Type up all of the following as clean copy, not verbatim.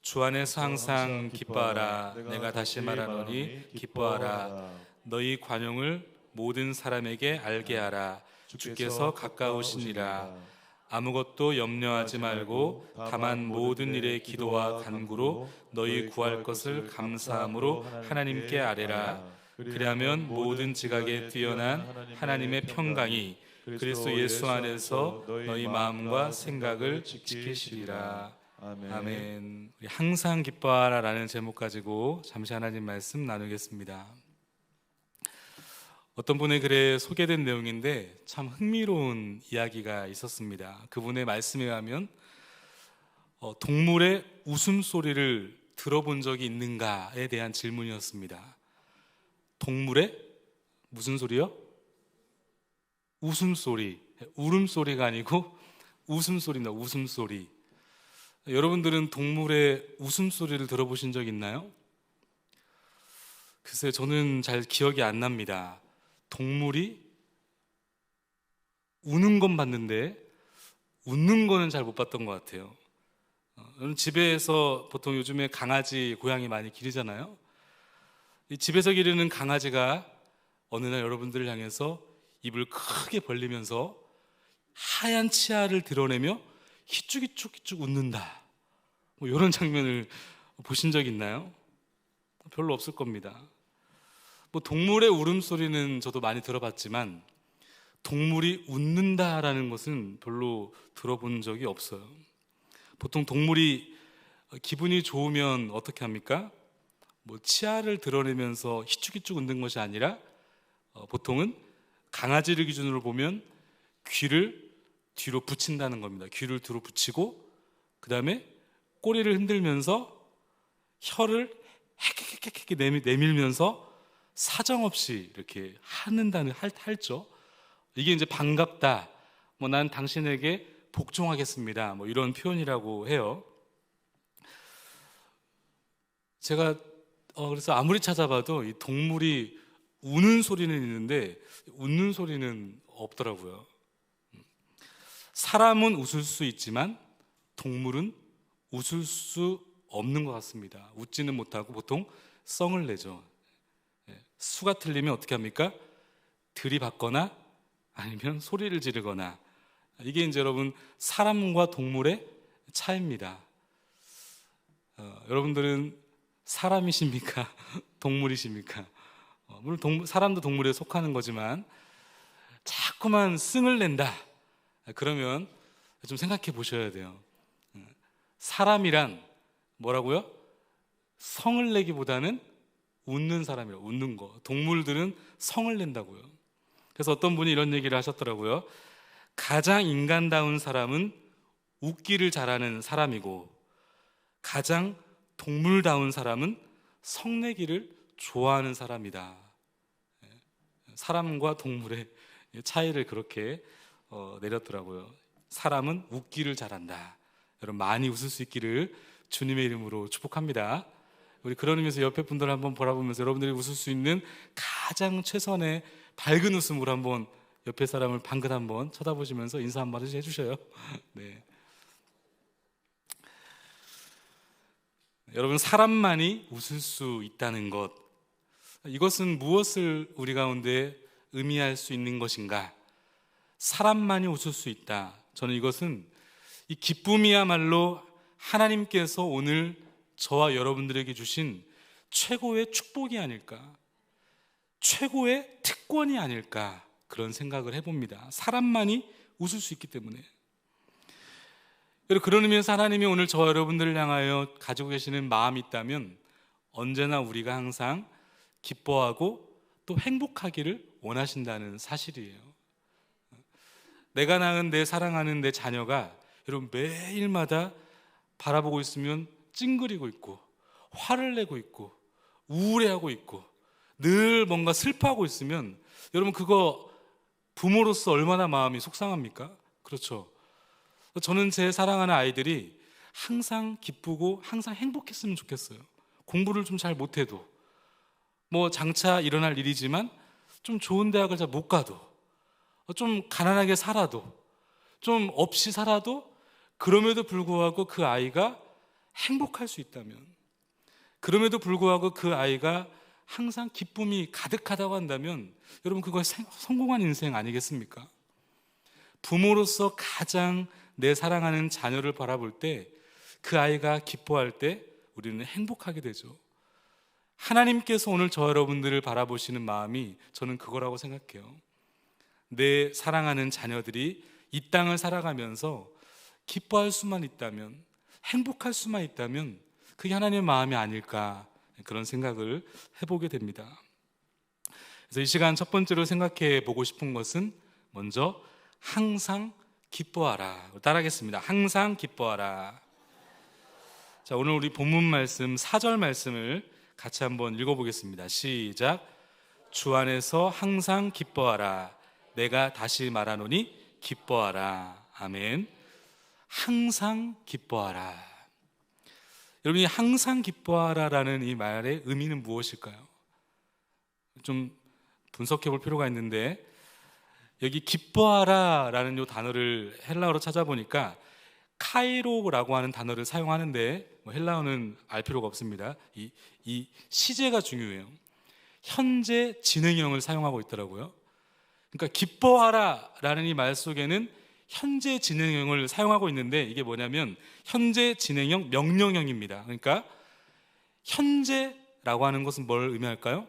주 안에서 항상 기뻐하라. 내가 다시 말하노니 기뻐하라. 너희 관용을 모든 사람에게 알게 하라. 주께서 가까우시니라. 아무것도 염려하지 말고 다만 모든 일에 기도와 간구로 너희 구할 것을 감사함으로 하나님께 아뢰라. 그리하면 모든 지각에 뛰어난 하나님의 평강이 그리스도 예수 안에서 너희 마음과 생각을 지키시리라. 아멘. 우리 항상 기뻐하라라는 제목 가지고 잠시 하나님 말씀 나누겠습니다. 어떤 분의 글에 소개된 내용인데 참 흥미로운 이야기가 있었습니다. 그분의 말씀에 의하면 동물의 웃음소리를 들어본 적이 있는가에 대한 질문이었습니다. 동물의 무슨 소리요? 웃음소리. 울음소리가 아니고 웃음소리입니다. 웃음소리. 여러분들은 동물의 웃음소리를 들어보신 적 있나요? 글쎄 저는 잘 기억이 안 납니다. 동물이 우는 건 봤는데 웃는 거는 잘 못 봤던 것 같아요. 집에서 보통 요즘에 강아지, 고양이 많이 기르잖아요. 이 집에서 기르는 강아지가 어느 날 여러분들을 향해서 입을 크게 벌리면서 하얀 치아를 드러내며 희죽희죽 웃는다. 뭐 이런 장면을 보신 적 있나요? 별로 없을 겁니다. 뭐 동물의 울음소리는 저도 많이 들어봤지만 동물이 웃는다라는 것은 별로 들어본 적이 없어요. 보통 동물이 기분이 좋으면 어떻게 합니까? 뭐 치아를 드러내면서 희죽희죽 웃는 것이 아니라 보통은 강아지를 기준으로 보면 귀를 뒤로 붙인다는 겁니다. 귀를 뒤로 붙이고 그 다음에 꼬리를 흔들면서 혀를 핵핵핵핵 내밀면서 사정없이 이렇게 할죠. 이게 이제 반갑다. 뭐 난 당신에게 복종하겠습니다. 뭐 이런 표현이라고 해요. 제가 그래서 아무리 찾아봐도 이 동물이 우는 소리는 있는데 웃는 소리는 없더라고요. 사람은 웃을 수 있지만 동물은 웃을 수 없는 것 같습니다. 웃지는 못하고 보통 썽을 내죠. 수가 틀리면 어떻게 합니까? 들이받거나 아니면 소리를 지르거나. 이게 이제 여러분 사람과 동물의 차이입니다. 여러분들은 사람이십니까? 동물이십니까? 물론 사람도 동물에 속하는 거지만 자꾸만 씀을 낸다. 그러면 좀 생각해 보셔야 돼요. 사람이란 뭐라고요? 성을 내기보다는 웃는 사람이라고, 웃는 거. 동물들은 성을 낸다고요. 그래서 어떤 분이 이런 얘기를 하셨더라고요. 가장 인간다운 사람은 웃기를 잘하는 사람이고 가장 동물다운 사람은 성내기를 좋아하는 사람이다. 사람과 동물의 차이를 그렇게 내렸더라고요. 사람은 웃기를 잘한다. 여러분 많이 웃을 수 있기를 주님의 이름으로 축복합니다. 우리 그런 의미에서 옆에 분들 한번 바라보면서 여러분들이 웃을 수 있는 가장 최선의 밝은 웃음으로 한번 옆에 사람을 방긋 한번 쳐다보시면서 인사 한번 해주셔요. 네. 여러분 사람만이 웃을 수 있다는 것, 이것은 무엇을 우리 가운데 의미할 수 있는 것인가? 사람만이 웃을 수 있다. 저는 이것은 이 기쁨이야말로 하나님께서 오늘 저와 여러분들에게 주신 최고의 축복이 아닐까, 최고의 특권이 아닐까, 그런 생각을 해봅니다. 사람만이 웃을 수 있기 때문에. 그런 의미에서 하나님이 오늘 저와 여러분들을 향하여 가지고 계시는 마음이 있다면 언제나 우리가 항상 기뻐하고 또 행복하기를 원하신다는 사실이에요. 내가 낳은 내 사랑하는 내 자녀가 여러분 매일마다 바라보고 있으면 찡그리고 있고 화를 내고 있고 우울해하고 있고 늘 뭔가 슬퍼하고 있으면 여러분 그거 부모로서 얼마나 마음이 속상합니까? 그렇죠. 저는 제 사랑하는 아이들이 항상 기쁘고 항상 행복했으면 좋겠어요. 공부를 좀 잘 못해도 뭐 장차 일어날 일이지만 좀 좋은 대학을 잘 못 가도 좀 가난하게 살아도 좀 없이 살아도 그럼에도 불구하고 그 아이가 행복할 수 있다면, 그럼에도 불구하고 그 아이가 항상 기쁨이 가득하다고 한다면 여러분 그거 성공한 인생 아니겠습니까? 부모로서 가장 내 사랑하는 자녀를 바라볼 때 그 아이가 기뻐할 때 우리는 행복하게 되죠. 하나님께서 오늘 저 여러분들을 바라보시는 마음이 저는 그거라고 생각해요. 내 사랑하는 자녀들이 이 땅을 살아가면서 기뻐할 수만 있다면, 행복할 수만 있다면 그게 하나님의 마음이 아닐까, 그런 생각을 해보게 됩니다. 그래서 이 시간 첫 번째로 생각해 보고 싶은 것은 먼저 항상 기뻐하라. 따라하겠습니다. 항상 기뻐하라. 자, 오늘 우리 본문 말씀 4절 말씀을 같이 한번 읽어보겠습니다. 시작. 주 안에서 항상 기뻐하라. 내가 다시 말하노니 기뻐하라. 아멘. 항상 기뻐하라. 여러분이 항상 기뻐하라라는 이 말의 의미는 무엇일까요? 좀 분석해 볼 필요가 있는데, 여기 기뻐하라라는 이 단어를 헬라어로 찾아보니까 카이로라고 하는 단어를 사용하는데, 헬라어는 알 필요가 없습니다. 이 시제가 중요해요. 현재 진행형을 사용하고 있더라고요. 그러니까 기뻐하라라는 이 말 속에는 현재 진행형을 사용하고 있는데, 이게 뭐냐면 현재 진행형 명령형입니다. 그러니까 현재라고 하는 것은 뭘 의미할까요?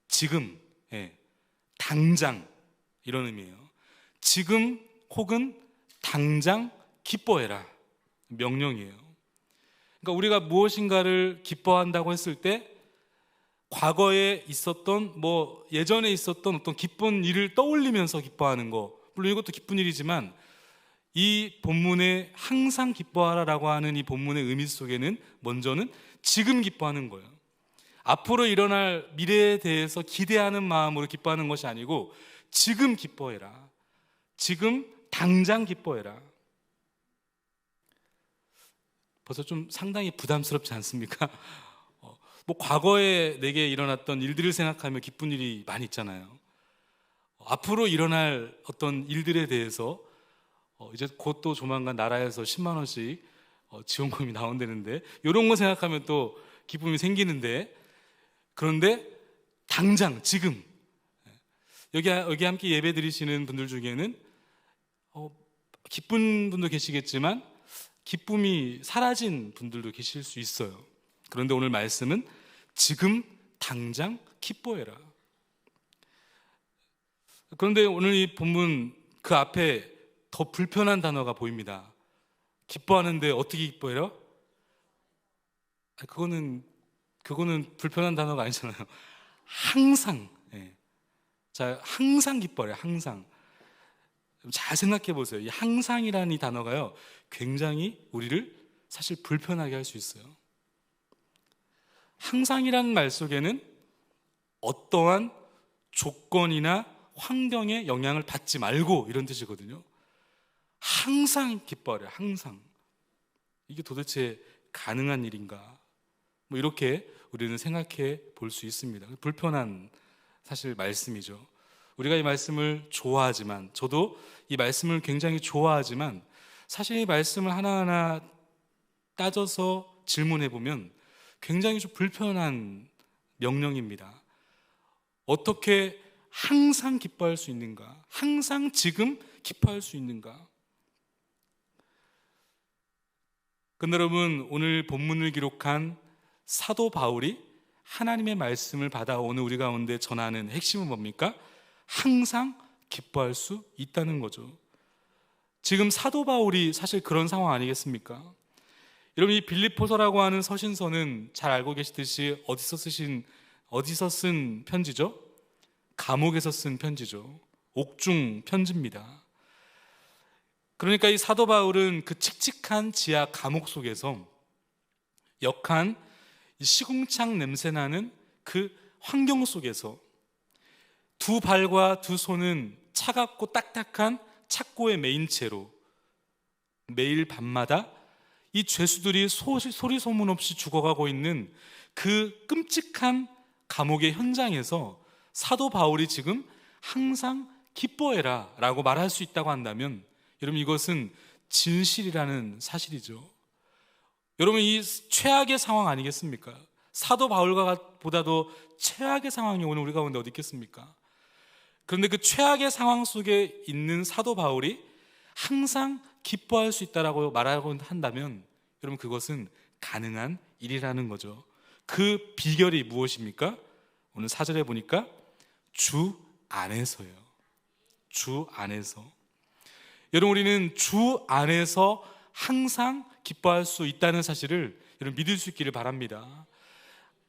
지금, 당장, 이런 의미예요. 지금 혹은 당장 기뻐해라, 명령이에요. 그러니까 우리가 무엇인가를 기뻐한다고 했을 때 과거에 있었던, 예전에 있었던 어떤 기쁜 일을 떠올리면서 기뻐하는 거, 물론 이것도 기쁜 일이지만 이 본문에 항상 기뻐하라라고 하는 이 본문의 의미 속에는 먼저는 지금 기뻐하는 거예요. 앞으로 일어날 미래에 대해서 기대하는 마음으로 기뻐하는 것이 아니고 지금 기뻐해라. 지금 당장 기뻐해라. 벌써 좀 상당히 부담스럽지 않습니까? 과거에 내게 일어났던 일들을 생각하며 기쁜 일이 많이 있잖아요. 앞으로 일어날 어떤 일들에 대해서 이제 곧 또 조만간 나라에서 10만 원씩 지원금이 나온다는데, 이런 거 생각하면 또 기쁨이 생기는데, 그런데 당장 지금 여기 함께 예배 드리시는 분들 중에는 기쁜 분도 계시겠지만 기쁨이 사라진 분들도 계실 수 있어요. 그런데 오늘 말씀은 지금 당장 기뻐해라. 그런데 오늘 이 본문 그 앞에 더 불편한 단어가 보입니다. 기뻐하는데 어떻게 기뻐해요? 그거는 불편한 단어가 아니잖아요. 항상. 자, 항상 기뻐해요. 항상. 잘 생각해 보세요. 이 항상이라는 이 단어가요, 굉장히 우리를 사실 불편하게 할 수 있어요. 항상이라는 말 속에는 어떠한 조건이나 환경에 영향을 받지 말고, 이런 뜻이거든요. 항상 기뻐하래. 항상. 이게 도대체 가능한 일인가? 이렇게 우리는 생각해 볼 수 있습니다. 불편한 사실 말씀이죠. 우리가 이 말씀을 좋아하지만, 저도 이 말씀을 굉장히 좋아하지만, 사실 이 말씀을 하나하나 따져서 질문해 보면 굉장히 좀 불편한 명령입니다. 어떻게 항상 기뻐할 수 있는가? 항상 지금 기뻐할 수 있는가? 근데 여러분, 오늘 본문을 기록한 사도 바울이 하나님의 말씀을 받아 오늘 우리 가운데 전하는 핵심은 뭡니까? 항상 기뻐할 수 있다는 거죠. 지금 사도 바울이 사실 그런 상황 아니겠습니까? 여러분, 이 빌립보서라고 하는 서신서는 잘 알고 계시듯이 어디서 쓴 편지죠? 감옥에서 쓴 편지죠. 옥중 편지입니다. 그러니까 이 사도 바울은 그 칙칙한 지하 감옥 속에서 역한 시궁창 냄새나는 그 환경 속에서 두 발과 두 손은 차갑고 딱딱한 착고에 매인 채로 매일 밤마다 이 죄수들이 소리 소문 없이 죽어가고 있는 그 끔찍한 감옥의 현장에서 사도 바울이 지금 항상 기뻐해라 라고 말할 수 있다고 한다면, 여러분, 이것은 진실이라는 사실이죠. 여러분, 이 최악의 상황 아니겠습니까? 사도 바울보다도 최악의 상황이 오늘 우리 가운데 어디 있겠습니까? 그런데 그 최악의 상황 속에 있는 사도 바울이 항상 기뻐할 수 있다라고 말하고 한다면 여러분, 그것은 가능한 일이라는 거죠. 그 비결이 무엇입니까? 오늘 4절에 보니까 주 안에서요. 주 안에서. 여러분, 우리는 주 안에서 항상 기뻐할 수 있다는 사실을 여러분 믿을 수 있기를 바랍니다.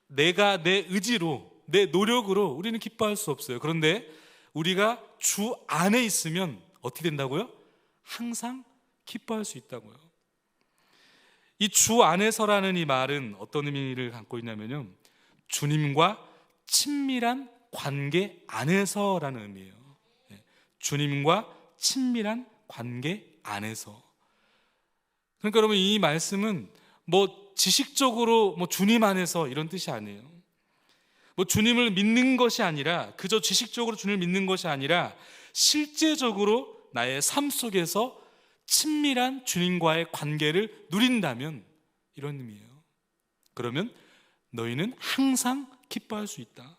내가 내 의지로, 내 노력으로 우리는 기뻐할 수 없어요. 그런데 우리가 주 안에 있으면 어떻게 된다고요? 항상 기뻐할 수 있다고요. 이 주 안에서라는 이 말은 어떤 의미를 갖고 있냐면요, 주님과 친밀한 관계 안에서라는 의미예요. 주님과 친밀한 관계 안에서. 그러니까 여러분, 이 말씀은 지식적으로 주님 안에서 이런 뜻이 아니에요. 주님을 믿는 것이 아니라, 그저 지식적으로 주님을 믿는 것이 아니라 실제적으로 나의 삶 속에서 친밀한 주님과의 관계를 누린다면 이런 의미예요. 그러면 너희는 항상 기뻐할 수 있다.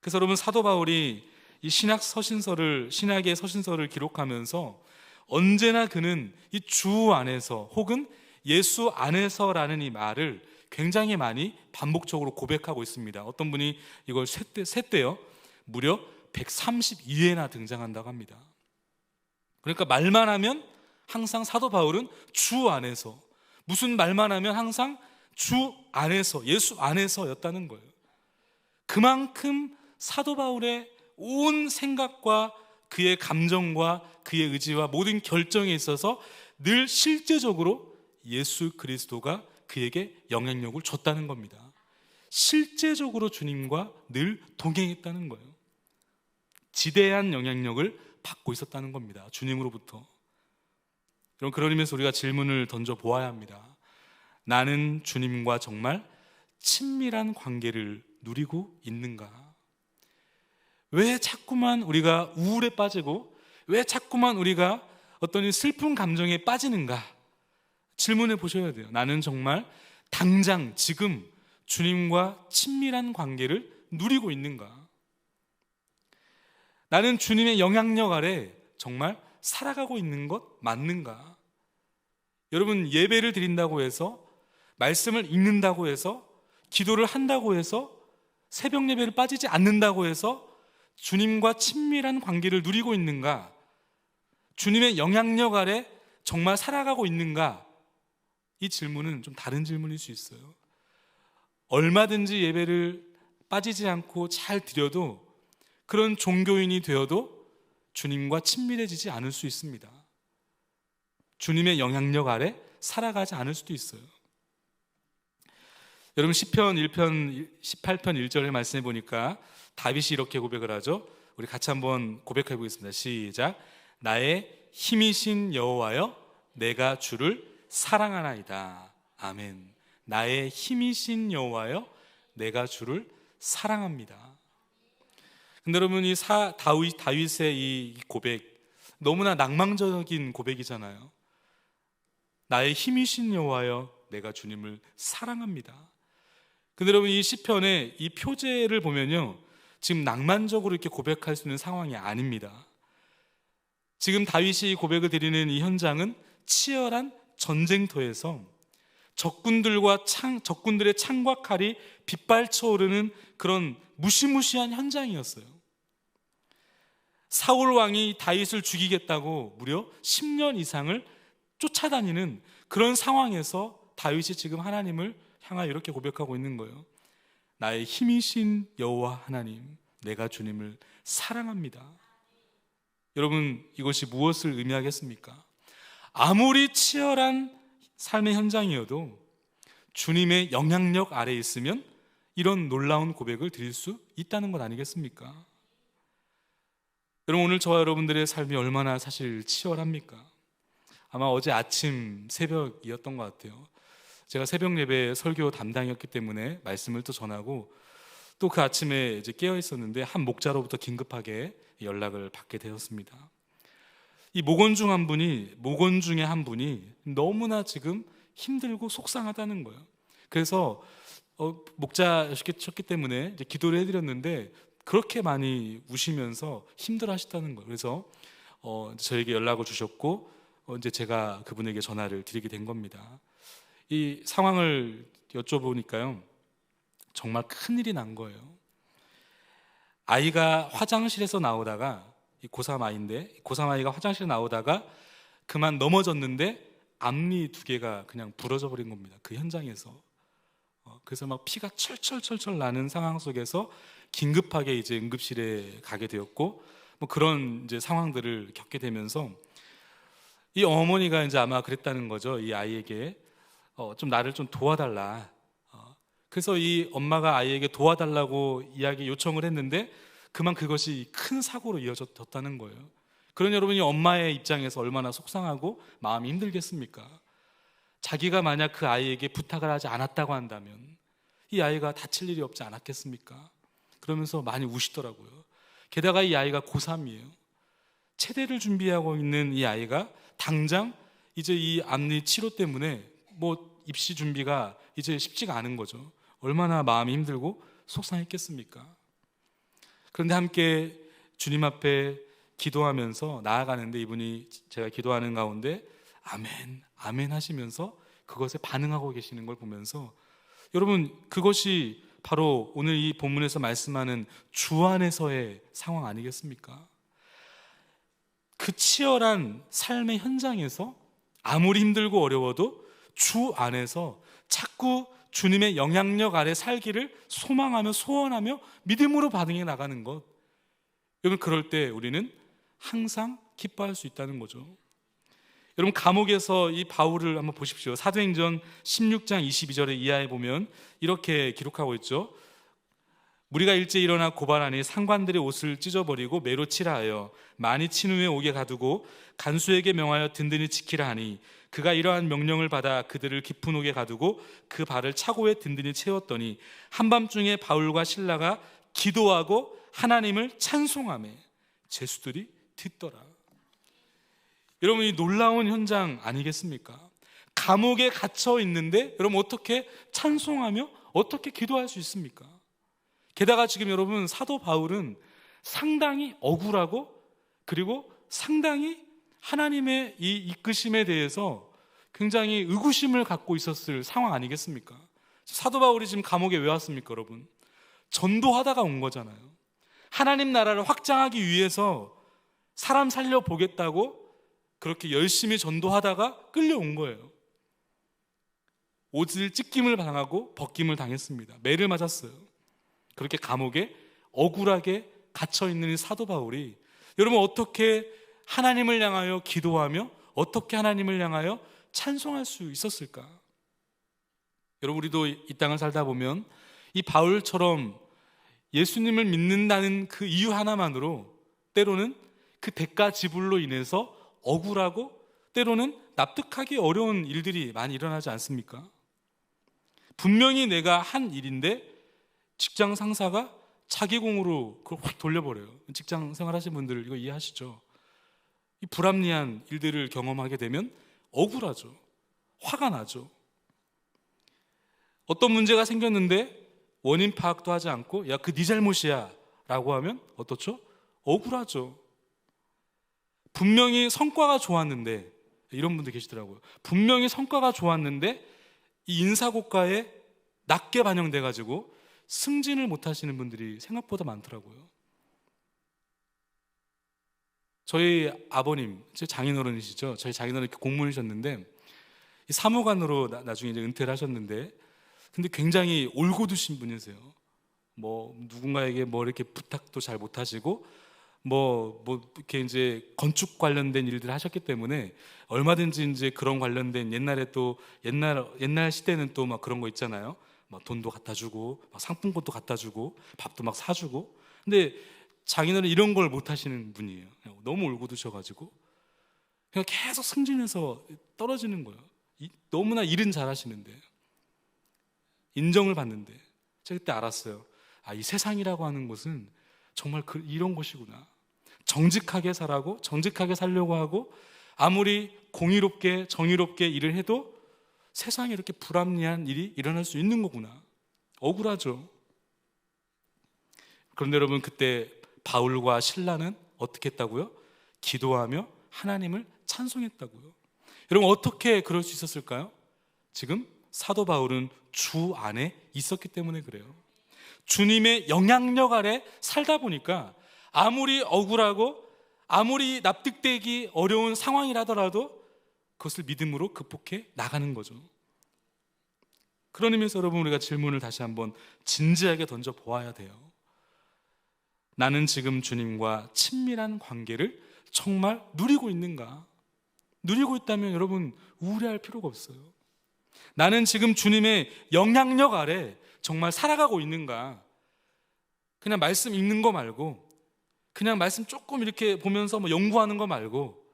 그래서 여러분, 사도 바울이 이 신약의 서신서를 기록하면서 언제나 그는 이 주 안에서 혹은 예수 안에서라는 이 말을 굉장히 많이 반복적으로 고백하고 있습니다. 어떤 분이 이걸 셌대요. 무려 132회나 등장한다고 합니다. 그러니까 말만 하면 항상 사도 바울은 주 안에서, 무슨 말만 하면 항상 주 안에서, 예수 안에서였다는 거예요. 그만큼 사도 바울의 온 생각과 그의 감정과 그의 의지와 모든 결정에 있어서 늘 실제적으로 예수 그리스도가 그에게 영향력을 줬다는 겁니다. 실제적으로 주님과 늘 동행했다는 거예요. 지대한 영향력을 받고 있었다는 겁니다. 주님으로부터. 그럼 그런 의미에서 우리가 질문을 던져 보아야 합니다. 나는 주님과 정말 친밀한 관계를 누리고 있는가? 왜 자꾸만 우리가 우울에 빠지고, 왜 자꾸만 우리가 어떤 슬픈 감정에 빠지는가? 질문해 보셔야 돼요. 나는 정말 당장 지금 주님과 친밀한 관계를 누리고 있는가? 나는 주님의 영향력 아래 정말 살아가고 있는 것 맞는가? 여러분, 예배를 드린다고 해서, 말씀을 읽는다고 해서, 기도를 한다고 해서, 새벽 예배를 빠지지 않는다고 해서 주님과 친밀한 관계를 누리고 있는가? 주님의 영향력 아래 정말 살아가고 있는가? 이 질문은 좀 다른 질문일 수 있어요. 얼마든지 예배를 빠지지 않고 잘 드려도, 그런 종교인이 되어도 주님과 친밀해지지 않을 수 있습니다. 주님의 영향력 아래 살아가지 않을 수도 있어요. 여러분, 시편 1편 18편 1절을 말씀해 보니까 다윗이 이렇게 고백을 하죠. 우리 같이 한번 고백해 보겠습니다. 시작. 나의 힘이신 여호와여, 내가 주를 사랑하나이다. 아멘. 나의 힘이신 여호와여, 내가 주를 사랑합니다. 근데 여러분, 이 다윗의 이 고백, 너무나 낭만적인 고백이잖아요. 나의 힘이신 여호와여, 내가 주님을 사랑합니다. 근데 여러분, 이 시편의 이 표제를 보면요, 지금 낭만적으로 이렇게 고백할 수 있는 상황이 아닙니다. 지금 다윗이 고백을 드리는 이 현장은 치열한 전쟁터에서 적군들의 창과 칼이 빗발쳐 오르는 그런 무시무시한 현장이었어요. 사울 왕이 다윗을 죽이겠다고 무려 10년 이상을 쫓아다니는 그런 상황에서 다윗이 지금 하나님을 향하여 이렇게 고백하고 있는 거예요. 나의 힘이신 여호와 하나님, 내가 주님을 사랑합니다. 여러분, 이것이 무엇을 의미하겠습니까? 아무리 치열한 삶의 현장이어도 주님의 영향력 아래에 있으면 이런 놀라운 고백을 드릴 수 있다는 것 아니겠습니까? 여러분, 오늘 저와 여러분들의 삶이 얼마나 사실 치열합니까? 아마 어제 아침 새벽이었던 것 같아요. 제가 새벽 예배 설교 담당이었기 때문에 말씀을 또 전하고, 또 그 아침에 이제 깨어 있었는데 한 목자로부터 긴급하게 연락을 받게 되었습니다. 이 목원 중에 한 분이 너무나 지금 힘들고 속상하다는 거예요. 그래서 목자셨기 때문에 이제 기도를 해드렸는데 그렇게 많이 우시면서 힘들어하셨다는 거예요. 그래서 저에게 연락을 주셨고 이제 제가 그분에게 전화를 드리게 된 겁니다. 이 상황을 여쭤보니까요, 정말 큰일이 난 거예요. 아이가 화장실에서 나오다가, 이 고3 아이인데, 고3 아이가 화장실에 나오다가 그만 넘어졌는데 앞니 2개가 그냥 부러져 버린 겁니다. 그 현장에서. 그래서 막 피가 철철철철 나는 상황 속에서 긴급하게 이제 응급실에 가게 되었고, 뭐 그런 이제 상황들을 겪게 되면서 이 어머니가 이제 아마 그랬다는 거죠. 이 아이에게 좀 나를 좀 도와달라. 그래서 이 엄마가 아이에게 도와달라고 이야기 요청을 했는데 그만 그것이 큰 사고로 이어졌다는 거예요. 그런 여러분이 엄마의 입장에서 얼마나 속상하고 마음이 힘들겠습니까? 자기가 만약 그 아이에게 부탁을 하지 않았다고 한다면 이 아이가 다칠 일이 없지 않았겠습니까? 그러면서 많이 우시더라고요. 게다가 이 아이가 고3이에요. 체대를 준비하고 있는 이 아이가 당장 이제 이 앞니 치료 때문에 뭐 입시 준비가 이제 쉽지가 않은 거죠. 얼마나 마음이 힘들고 속상했겠습니까? 그런데 함께 주님 앞에 기도하면서 나아가는데 이분이 제가 기도하는 가운데 아멘, 아멘 하시면서 그것에 반응하고 계시는 걸 보면서 여러분, 그것이 바로 오늘 이 본문에서 말씀하는 주 안에서의 상황 아니겠습니까? 그 치열한 삶의 현장에서 아무리 힘들고 어려워도 주 안에서 자꾸 주님의 영향력 아래 살기를 소망하며 소원하며 믿음으로 반응해 나가는 것, 여러분, 그럴 때 우리는 항상 기뻐할 수 있다는 거죠. 여러분, 감옥에서 이 바울을 한번 보십시오. 사도행전 16장 22절에 이하에 보면 이렇게 기록하고 있죠. 무리가 일찍 일어나 고발하니 상관들의 옷을 찢어버리고 매로 치라 하여 많이 친 후에 옥에 가두고 간수에게 명하여 든든히 지키라 하니 그가 이러한 명령을 받아 그들을 깊은 옥에 가두고 그 발을 차고에 든든히 채웠더니 한밤중에 바울과 실라가 기도하고 하나님을 찬송하며 제수들이 듣더라. 여러분, 이 놀라운 현장 아니겠습니까? 감옥에 갇혀 있는데 여러분 어떻게 찬송하며 어떻게 기도할 수 있습니까? 게다가 지금 여러분 사도 바울은 상당히 억울하고 그리고 상당히 하나님의 이 이끄심에 대해서 굉장히 의구심을 갖고 있었을 상황 아니겠습니까? 사도 바울이 지금 감옥에 왜 왔습니까, 여러분? 전도하다가 온 거잖아요. 하나님 나라를 확장하기 위해서 사람 살려보겠다고 그렇게 열심히 전도하다가 끌려온 거예요. 옷을 찢김을 당하고 벗김을 당했습니다. 매를 맞았어요. 그렇게 감옥에 억울하게 갇혀있는 이 사도 바울이 여러분 어떻게 하나님을 향하여 기도하며 어떻게 하나님을 향하여 찬송할 수 있었을까? 여러분, 우리도 이 땅을 살다 보면 이 바울처럼 예수님을 믿는다는 그 이유 하나만으로 때로는 그 대가 지불로 인해서 억울하고 때로는 납득하기 어려운 일들이 많이 일어나지 않습니까? 분명히 내가 한 일인데 직장 상사가 자기 공으로 그걸 확 돌려버려요. 직장 생활하시는 분들 이거 이해하시죠? 이 불합리한 일들을 경험하게 되면 억울하죠. 화가 나죠. 어떤 문제가 생겼는데 원인 파악도 하지 않고 야, 그 네 잘못이야 라고 하면 어떻죠? 억울하죠. 분명히 성과가 좋았는데, 이런 분들 계시더라고요. 분명히 성과가 좋았는데 이 인사고과에 낮게 반영돼 가지고 승진을 못 하시는 분들이 생각보다 많더라고요. 저희 아버님, 제 장인어른이시죠. 저희 장인어른 공무원이셨는데 사무관으로 나중에 이제 은퇴를 하셨는데, 근데 굉장히 올고두신 분이세요. 뭐 누군가에게 뭐 이렇게 부탁도 잘 못 하시고 뭐 이렇게 이제 건축 관련된 일들을 하셨기 때문에 얼마든지 이제 그런 관련된 옛날에 또 옛날 시대는 또 막 그런 거 있잖아요. 막 돈도 갖다 주고 막 상품권도 갖다 주고 밥도 막 사주고. 근데 장인어른 이런 걸 못 하시는 분이에요. 너무 올고두셔가지고 그냥 계속 승진해서 떨어지는 거예요. 너무나 일은 잘하시는데, 인정을 받는데. 제가 그때 알았어요. 아, 이 세상이라고 하는 것은 정말 이런 것이구나. 정직하게 살라고, 정직하게 살려고 하고 아무리 공의롭게 정의롭게 일을 해도 세상에 이렇게 불합리한 일이 일어날 수 있는 거구나. 억울하죠. 그런데 여러분, 그때 바울과 실라는 어떻게 했다고요? 기도하며 하나님을 찬송했다고요. 여러분, 어떻게 그럴 수 있었을까요? 지금 사도 바울은 주 안에 있었기 때문에 그래요. 주님의 영향력 아래 살다 보니까 아무리 억울하고 아무리 납득되기 어려운 상황이라더라도 그것을 믿음으로 극복해 나가는 거죠. 그런 의미에서 여러분, 우리가 질문을 다시 한번 진지하게 던져 보아야 돼요. 나는 지금 주님과 친밀한 관계를 정말 누리고 있는가? 누리고 있다면 여러분, 우울해할 필요가 없어요. 나는 지금 주님의 영향력 아래 정말 살아가고 있는가? 그냥 말씀 읽는 거 말고, 그냥 말씀 조금 이렇게 보면서 연구하는 거 말고,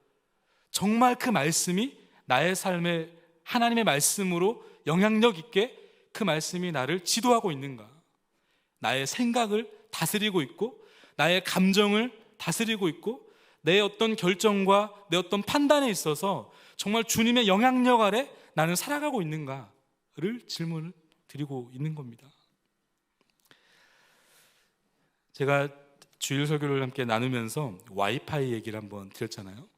정말 그 말씀이 나의 삶에 하나님의 말씀으로 영향력 있게 그 말씀이 나를 지도하고 있는가? 나의 생각을 다스리고 있고, 나의 감정을 다스리고 있고, 내 어떤 결정과 내 어떤 판단에 있어서 정말 주님의 영향력 아래 나는 살아가고 있는가를 질문을 드리고 있는 겁니다. 제가 주일 설교를 함께 나누면서 와이파이 얘기를 한번 드렸잖아요.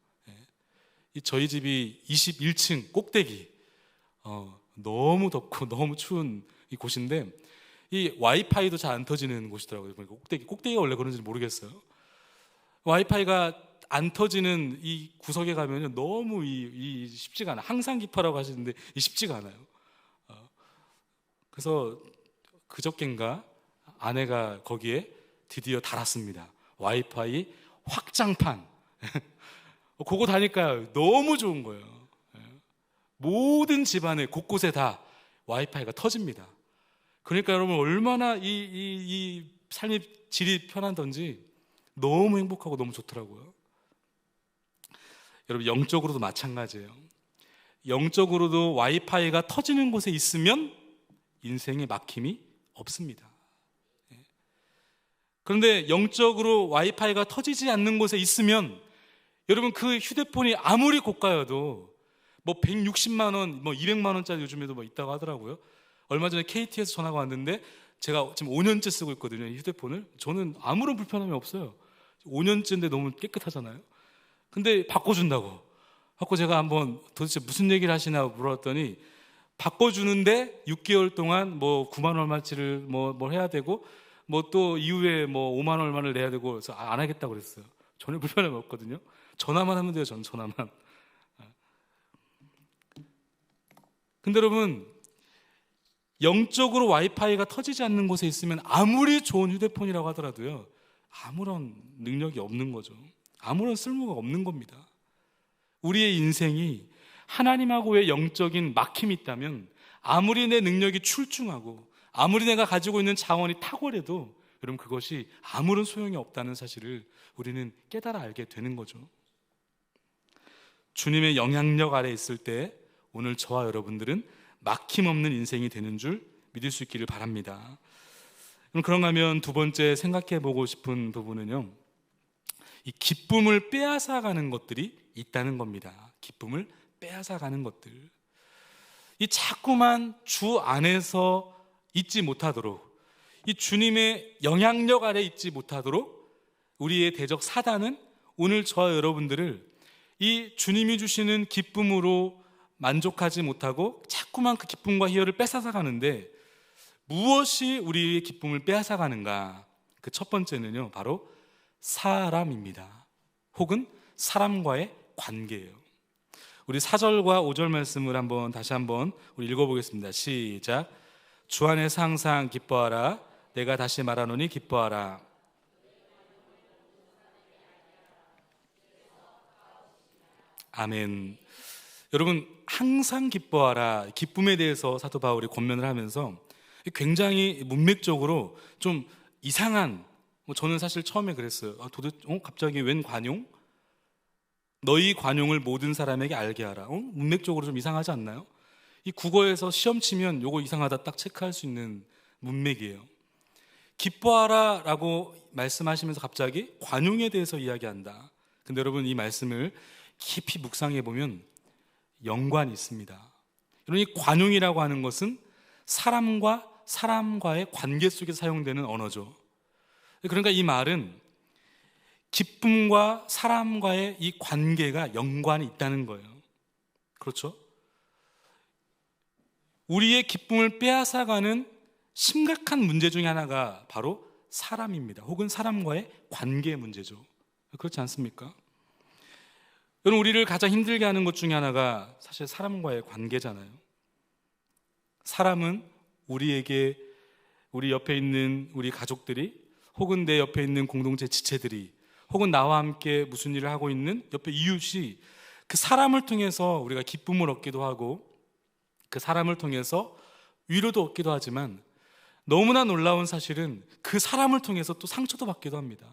저희 집이 21층 꼭대기, 너무 덥고 너무 추운 이 곳인데, 이 와이파이도 잘 안 터지는 곳이더라고요. 꼭대기가 원래 그런지 모르겠어요. 와이파이가 안 터지는 이 구석에 가면 너무 이 쉽지가 않아요. 항상 기파라고 하시는데 이 쉽지가 않아요. 그래서 그저껜가 아내가 거기에 드디어 달았습니다. 와이파이 확장판. 그거 다니까 너무 좋은 거예요. 모든 집안에 곳곳에 다 와이파이가 터집니다. 그러니까 여러분, 얼마나 이 삶의 질이 편하던지 너무 행복하고 너무 좋더라고요. 여러분, 영적으로도 마찬가지예요. 영적으로도 와이파이가 터지는 곳에 있으면 인생에 막힘이 없습니다. 그런데 영적으로 와이파이가 터지지 않는 곳에 있으면 여러분, 그 휴대폰이 아무리 고가여도 160만 원, 200만 원짜리 요즘에도 있다고 하더라고요. 얼마 전에 KT에서 전화가 왔는데, 제가 지금 5년째 쓰고 있거든요, 이 휴대폰을. 저는 아무런 불편함이 없어요. 5년째인데 너무 깨끗하잖아요. 근데 바꿔준다고. 제가 한번 도대체 무슨 얘기를 하시나 물어봤더니, 바꿔주는데 6개월 동안 9만 원 얼마치를 뭘 해야 되고, 또 이후에 5만 원 얼마를 내야 되고, 그래서 안 하겠다고 그랬어요. 전혀 불편함이 없거든요. 전화만 하면 돼요, 전화만. 근데 여러분, 영적으로 와이파이가 터지지 않는 곳에 있으면 아무리 좋은 휴대폰이라고 하더라도요, 아무런 능력이 없는 거죠. 아무런 쓸모가 없는 겁니다. 우리의 인생이 하나님하고의 영적인 막힘이 있다면, 아무리 내 능력이 출중하고 아무리 내가 가지고 있는 자원이 탁월해도 여러분, 그것이 아무런 소용이 없다는 사실을 우리는 깨달아 알게 되는 거죠. 주님의 영향력 아래 있을 때 오늘 저와 여러분들은 막힘없는 인생이 되는 줄 믿을 수 있기를 바랍니다. 그런가 하면 두 번째 생각해 보고 싶은 부분은요, 이 기쁨을 빼앗아가는 것들이 있다는 겁니다. 기쁨을 빼앗아가는 것들. 이 자꾸만 주 안에서 있지 못하도록, 이 주님의 영향력 아래 있지 못하도록 우리의 대적 사단은 오늘 저와 여러분들을 이 주님이 주시는 기쁨으로 만족하지 못하고 자꾸만 그 기쁨과 희열을 뺏어서 가는데, 무엇이 우리의 기쁨을 빼앗아 가는가? 그 첫 번째는요, 바로 사람입니다. 혹은 사람과의 관계예요. 우리 4절과 5절 말씀을 다시 한번 우리 읽어보겠습니다. 시작. 주 안에서 항상 기뻐하라. 내가 다시 말하노니 기뻐하라. 아멘. 여러분, 항상 기뻐하라. 기쁨에 대해서 사도 바울이 권면을 하면서 굉장히 문맥적으로 좀 이상한, 저는 사실 처음에 그랬어요. 도대체 갑자기 웬 관용? 너희 관용을 모든 사람에게 알게 하라. 문맥적으로 좀 이상하지 않나요? 이 국어에서 시험 치면 요거 이상하다 딱 체크할 수 있는 문맥이에요. 기뻐하라 라고 말씀하시면서 갑자기 관용에 대해서 이야기한다. 근데 여러분, 이 말씀을 깊이 묵상해 보면 연관이 있습니다. 이 관용이라고 하는 것은 사람과 사람과의 관계 속에 사용되는 언어죠. 그러니까 이 말은 기쁨과 사람과의 이 관계가 연관이 있다는 거예요. 그렇죠? 우리의 기쁨을 빼앗아가는 심각한 문제 중에 하나가 바로 사람입니다. 혹은 사람과의 관계 문제죠. 그렇지 않습니까? 여러분, 우리를 가장 힘들게 하는 것 중에 하나가 사실 사람과의 관계잖아요. 사람은 우리에게, 우리 옆에 있는 우리 가족들이, 혹은 내 옆에 있는 공동체 지체들이, 혹은 나와 함께 무슨 일을 하고 있는 옆에 이웃이 그 사람을 통해서 우리가 기쁨을 얻기도 하고 그 사람을 통해서 위로도 얻기도 하지만, 너무나 놀라운 사실은 그 사람을 통해서 또 상처도 받기도 합니다.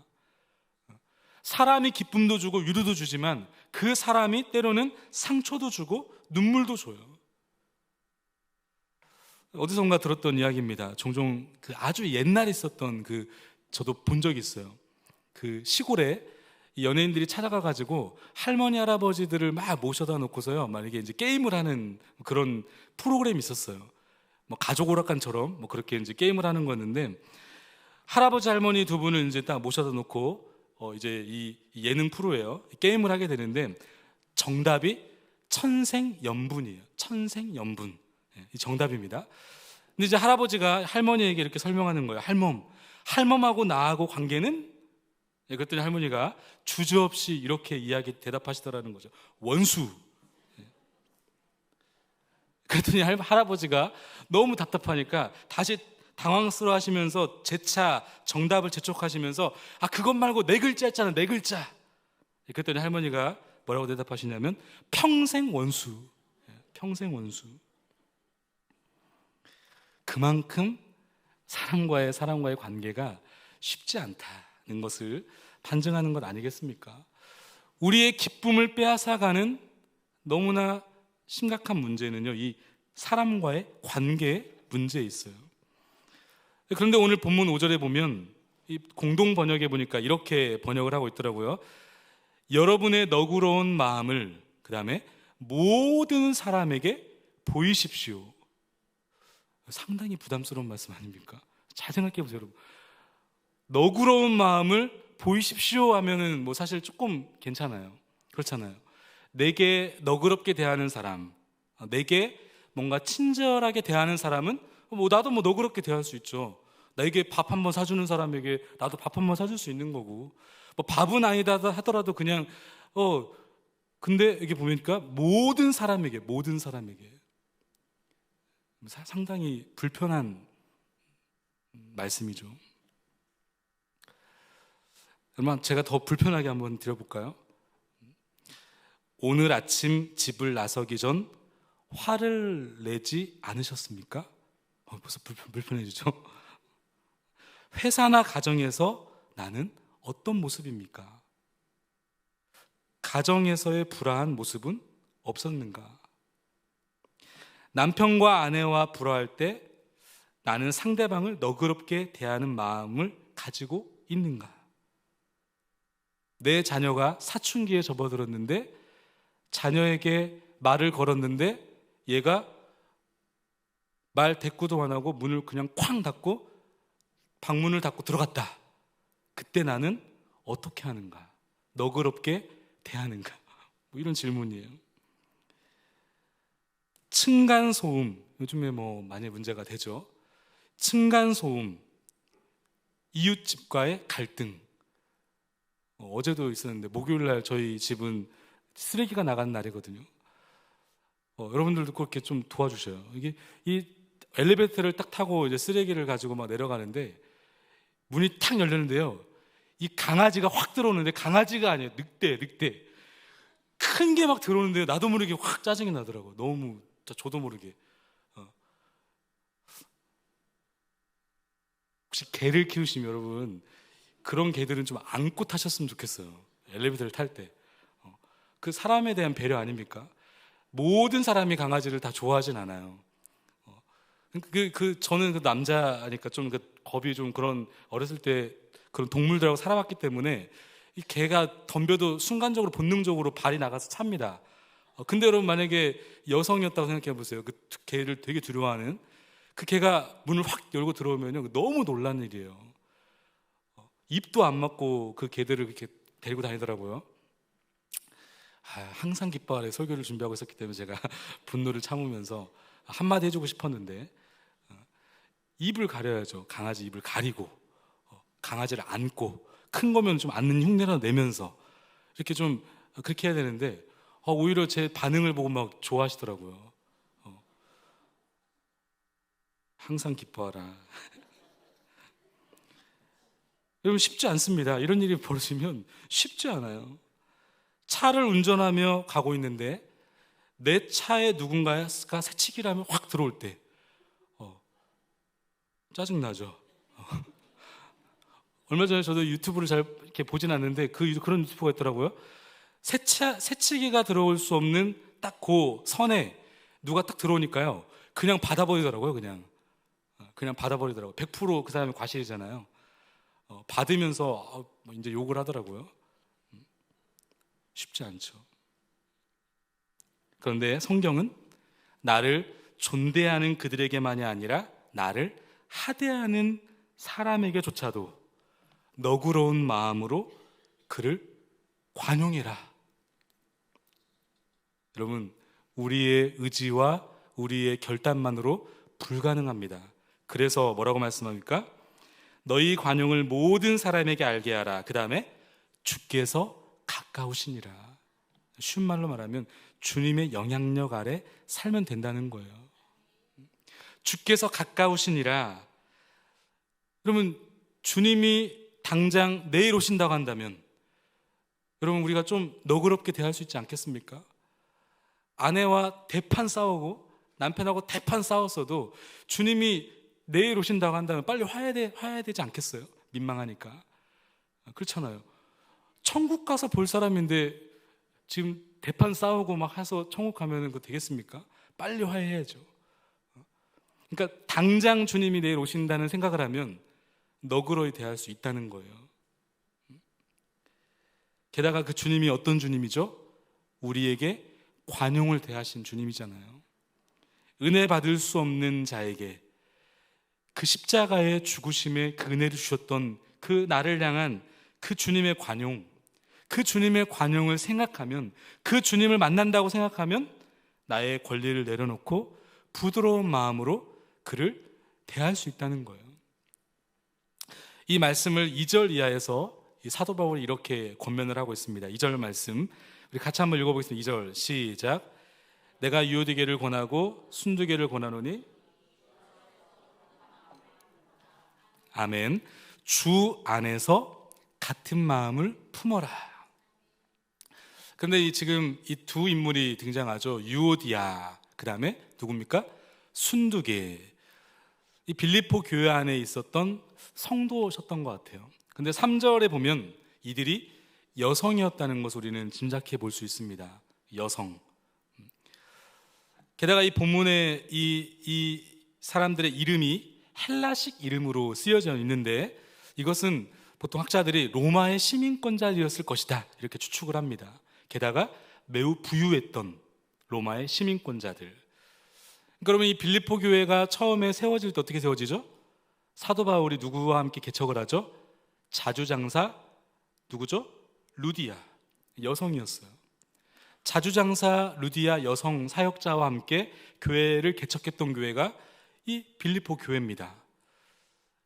사람이 기쁨도 주고 위로도 주지만 그 사람이 때로는 상처도 주고 눈물도 줘요. 어디선가 들었던 이야기입니다. 종종 그 아주 옛날에 있었던 저도 본 적이 있어요. 그 시골에 연예인들이 찾아가 가지고 할머니 할아버지들을 막 모셔다 놓고서요, 만약에 이제 게임을 하는 그런 프로그램이 있었어요. 뭐 가족 오락관처럼 뭐 그렇게 이제 게임을 하는 거였는데, 할아버지 할머니 두 분을 이제 딱 모셔다 놓고 이제 이 예능 프로예요. 게임을 하게 되는데 정답이 천생연분이에요. 천생연분. 이 정답입니다. 근데 이제 할아버지가 할머니에게 이렇게 설명하는 거예요. 할멈하고 나하고 관계는? 그랬더니 할머니가 주저없이 이렇게 대답하시더라는 거죠. 원수. 그랬더니 할아버지가 너무 답답하니까 다시 당황스러워 하시면서 재차 정답을 재촉하시면서, 그것 말고 네 글자 했잖아, 네 글자. 그랬더니 할머니가 뭐라고 대답하시냐면 평생 원수. 평생 원수. 그만큼 사람과의 관계가 쉽지 않다는 것을 반증하는 것 아니겠습니까? 우리의 기쁨을 빼앗아가는 너무나 심각한 문제는요, 이 사람과의 관계 문제에 있어요. 그런데 오늘 본문 5절에 보면 이 공동 번역에 보니까 이렇게 번역을 하고 있더라고요. 여러분의 너그러운 마음을, 그 다음에 모든 사람에게 보이십시오. 상당히 부담스러운 말씀 아닙니까? 잘 생각해 보세요, 여러분. 너그러운 마음을 보이십시오 하면은 뭐 사실 조금 괜찮아요. 그렇잖아요. 내게 너그럽게 대하는 사람, 내게 뭔가 친절하게 대하는 사람은 나도 너그럽게 대할 수 있죠. 나에게 밥 한번 사주는 사람에게 나도 밥 한번 사줄 수 있는 거고, 뭐 밥은 아니다 하더라도 그냥 근데 이게 보니까 모든 사람에게 상당히 불편한 말씀이죠. 그러면 제가 더 불편하게 한번 드려볼까요? 오늘 아침 집을 나서기 전 화를 내지 않으셨습니까? 벌써 불편해지죠? 회사나 가정에서 나는 어떤 모습입니까? 가정에서의 불화한 모습은 없었는가? 남편과 아내와 불화할 때 나는 상대방을 너그럽게 대하는 마음을 가지고 있는가? 내 자녀가 사춘기에 접어들었는데 자녀에게 말을 걸었는데 얘가 말 대꾸도 안 하고 문을 그냥 쾅 닫고 방문을 닫고 들어갔다. 그때 나는 어떻게 하는가? 너그럽게 대하는가? 뭐 이런 질문이에요. 층간소음, 요즘에 뭐 많이 문제가 되죠. 층간소음, 이웃집과의 갈등. 어제도 있었는데 목요일날 저희 집은 쓰레기가 나가는 날이거든요. 여러분들도 그렇게 좀 도와주셔요. 이게 이 엘리베이터를 딱 타고 이제 쓰레기를 가지고 막 내려가는데 문이 탁 열렸는데요, 이 강아지가 확 들어오는데, 강아지가 아니에요. 늑대 큰 게 막 들어오는데 나도 모르게 확 짜증이 나더라고. 너무 저도 모르게. 혹시 개를 키우시면 여러분, 그런 개들은 좀 안고 타셨으면 좋겠어요. 엘리베이터를 탈 때. 그 사람에 대한 배려 아닙니까? 모든 사람이 강아지를 다 좋아하진 않아요. 저는 그 남자니까 좀 겁이 좀, 그런 어렸을 때 그런 동물들하고 살아왔기 때문에 이 개가 덤벼도 순간적으로 본능적으로 발이 나가서 찹니다. 근데 여러분 만약에 여성이었다고 생각해 보세요. 그 개를 되게 두려워하는 그 개가 문을 확 열고 들어오면요, 너무 놀란 일이에요. 입도 안 맞고 그 개들을 이렇게 데리고 다니더라고요. 항상 기뻐하래 설교를 준비하고 있었기 때문에 제가 분노를 참으면서 한마디 해주고 싶었는데, 입을 가려야죠. 강아지 입을 가리고 강아지를 안고, 큰 거면 좀 안는 흉내라도 내면서 이렇게 좀 그렇게 해야 되는데, 오히려 제 반응을 보고 막 좋아하시더라고요. 항상 기뻐하라. 여러분, 쉽지 않습니다. 이런 일이 벌어지면 쉽지 않아요. 차를 운전하며 가고 있는데 내 차에 누군가가 새치기를 하면 확 들어올 때 짜증나죠. 얼마 전에 저도 유튜브를 잘 이렇게 보진 않는데 그런 유튜브가 있더라고요. 새치기가 들어올 수 없는 딱 그 선에 누가 딱 들어오니까요, 그냥 받아버리더라고요. 그냥 받아버리더라고요. 100% 그 사람이 과실이잖아요. 받으면서 뭐 이제 욕을 하더라고요. 쉽지 않죠. 그런데 성경은 나를 존대하는 그들에게만이 아니라 나를 하대하는 사람에게조차도 너그러운 마음으로 그를 관용해라. 여러분, 우리의 의지와 우리의 결단만으로 불가능합니다. 그래서 뭐라고 말씀합니까? 너희 관용을 모든 사람에게 알게 하라. 그 다음에 주께서 가까우시니라. 쉬운 말로 말하면 주님의 영향력 아래 살면 된다는 거예요. 주께서 가까우시니라. 그러면 주님이 당장 내일 오신다고 한다면 여러분, 우리가 좀 너그럽게 대할 수 있지 않겠습니까? 아내와 대판 싸우고 남편하고 대판 싸웠어도 주님이 내일 오신다고 한다면 빨리 화해야 되지 않겠어요? 민망하니까. 그렇잖아요. 천국 가서 볼 사람인데 지금 대판 싸우고 막 해서 천국 가면 그거 되겠습니까? 빨리 화해해야죠. 그러니까 당장 주님이 내일 오신다는 생각을 하면 너그러이 대할 수 있다는 거예요. 게다가 그 주님이 어떤 주님이죠? 우리에게 관용을 대하신 주님이잖아요. 은혜 받을 수 없는 자에게 그 십자가의 죽으심에 그 은혜를 주셨던 그 나를 향한 그 주님의 관용, 그 주님의 관용을 생각하면, 그 주님을 만난다고 생각하면 나의 권리를 내려놓고 부드러운 마음으로 그를 대할 수 있다는 거예요. 이 말씀을 2절 이하에서 사도 바울이 이렇게 권면을 하고 있습니다. 2절 말씀 우리 같이 한번 읽어보겠습니다. 2절 시작. 내가 유오디게를 권하고 순두게를 권하노니 아멘. 주 안에서 같은 마음을 품어라. 그런데 지금 이 두 인물이 등장하죠. 유오디아, 그 다음에 누굽니까? 순두게. 이 빌립보 교회 안에 있었던 성도셨던 것 같아요. 근데 3절에 보면 이들이 여성이었다는 것을 우리는 짐작해 볼 수 있습니다. 여성. 게다가 이 본문에 이 사람들의 이름이 헬라식 이름으로 쓰여져 있는데 이것은 보통 학자들이 로마의 시민권자들이었을 것이다 이렇게 추측을 합니다. 게다가 매우 부유했던 로마의 시민권자들. 그러면 이 빌립보 교회가 처음에 세워질 때 어떻게 세워지죠? 사도 바울이 누구와 함께 개척을 하죠? 자주장사 누구죠? 루디아, 여성이었어요. 자주장사 루디아 여성 사역자와 함께 교회를 개척했던 교회가 이 빌립보 교회입니다.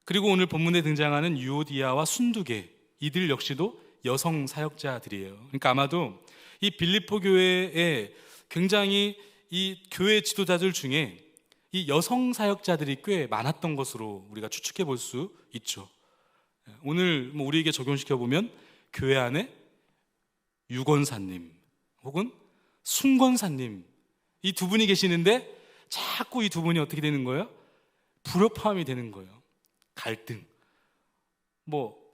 그리고 오늘 본문에 등장하는 유오디아와 순두게, 이들 역시도 여성 사역자들이에요. 그러니까 아마도 이 빌립보 교회에 굉장히 이 교회 지도자들 중에 이 여성 사역자들이 꽤 많았던 것으로 우리가 추측해 볼 수 있죠. 오늘 우리에게 적용시켜 보면 교회 안에 유권사님 혹은 순권사님, 이 두 분이 계시는데 자꾸 이 두 분이 어떻게 되는 거예요? 불협화음이 되는 거예요. 갈등.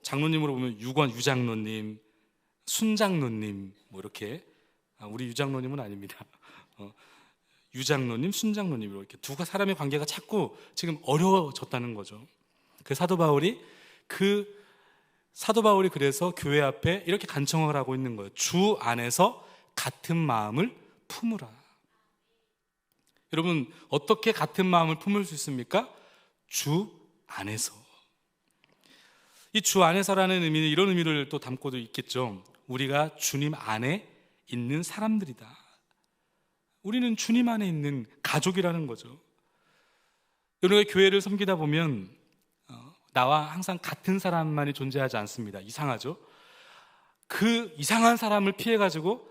장로님으로 보면 유장로님, 순장로님, 이렇게. 우리 유장로님은 아닙니다. 유장로님, 순장로님, 이렇게 두 사람의 관계가 자꾸 지금 어려워졌다는 거죠. 사도 바울이 그래서 교회 앞에 이렇게 간청을 하고 있는 거예요. 주 안에서 같은 마음을 품으라. 여러분, 어떻게 같은 마음을 품을 수 있습니까? 주 안에서. 이 주 안에서라는 의미는 이런 의미를 또 담고도 있겠죠. 우리가 주님 안에 있는 사람들이다. 우리는 주님 안에 있는 가족이라는 거죠. 여러분의 교회를 섬기다 보면 나와 항상 같은 사람만이 존재하지 않습니다. 이상하죠? 그 이상한 사람을 피해가지고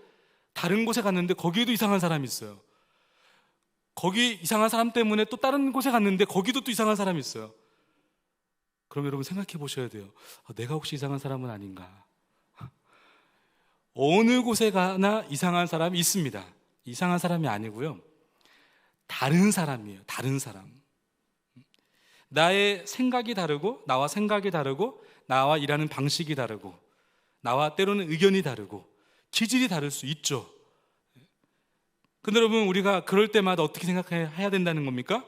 다른 곳에 갔는데 거기에도 이상한 사람이 있어요. 거기 이상한 사람 때문에 또 다른 곳에 갔는데 거기도 또 이상한 사람이 있어요. 그럼 여러분 생각해 보셔야 돼요. 내가 혹시 이상한 사람은 아닌가? 어느 곳에 가나 이상한 사람이 있습니다. 이상한 사람이 아니고요, 다른 사람이에요. 다른 사람. 나의 생각이 다르고, 나와 생각이 다르고, 나와 일하는 방식이 다르고, 나와 때로는 의견이 다르고, 기질이 다를 수 있죠. 근데 여러분, 우리가 그럴 때마다 어떻게 생각해야 된다는 겁니까?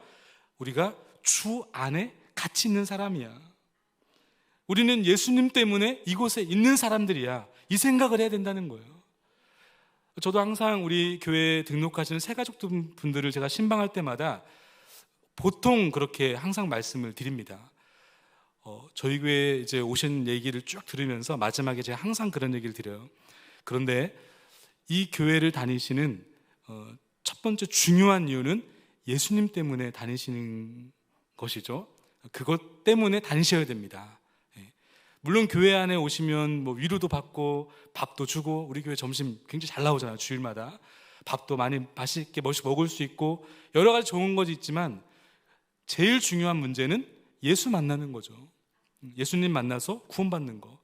우리가 주 안에 같이 있는 사람이야. 우리는 예수님 때문에 이곳에 있는 사람들이야. 이 생각을 해야 된다는 거예요. 저도 항상 우리 교회에 등록하시는 새가족 분들을 제가 신방할 때마다 보통 그렇게 항상 말씀을 드립니다. 저희 교회에 이제 오신 얘기를 쭉 들으면서 마지막에 제가 항상 그런 얘기를 드려요. 그런데 이 교회를 다니시는 첫 번째 중요한 이유는 예수님 때문에 다니시는 것이죠. 그것 때문에 다니셔야 됩니다. 물론 교회 안에 오시면 뭐 위로도 받고 밥도 주고, 우리 교회 점심 굉장히 잘 나오잖아요. 주일마다 밥도 많이 맛있게 먹을 수 있고 여러 가지 좋은 것이 있지만, 제일 중요한 문제는 예수 만나는 거죠. 예수님 만나서 구원받는 거.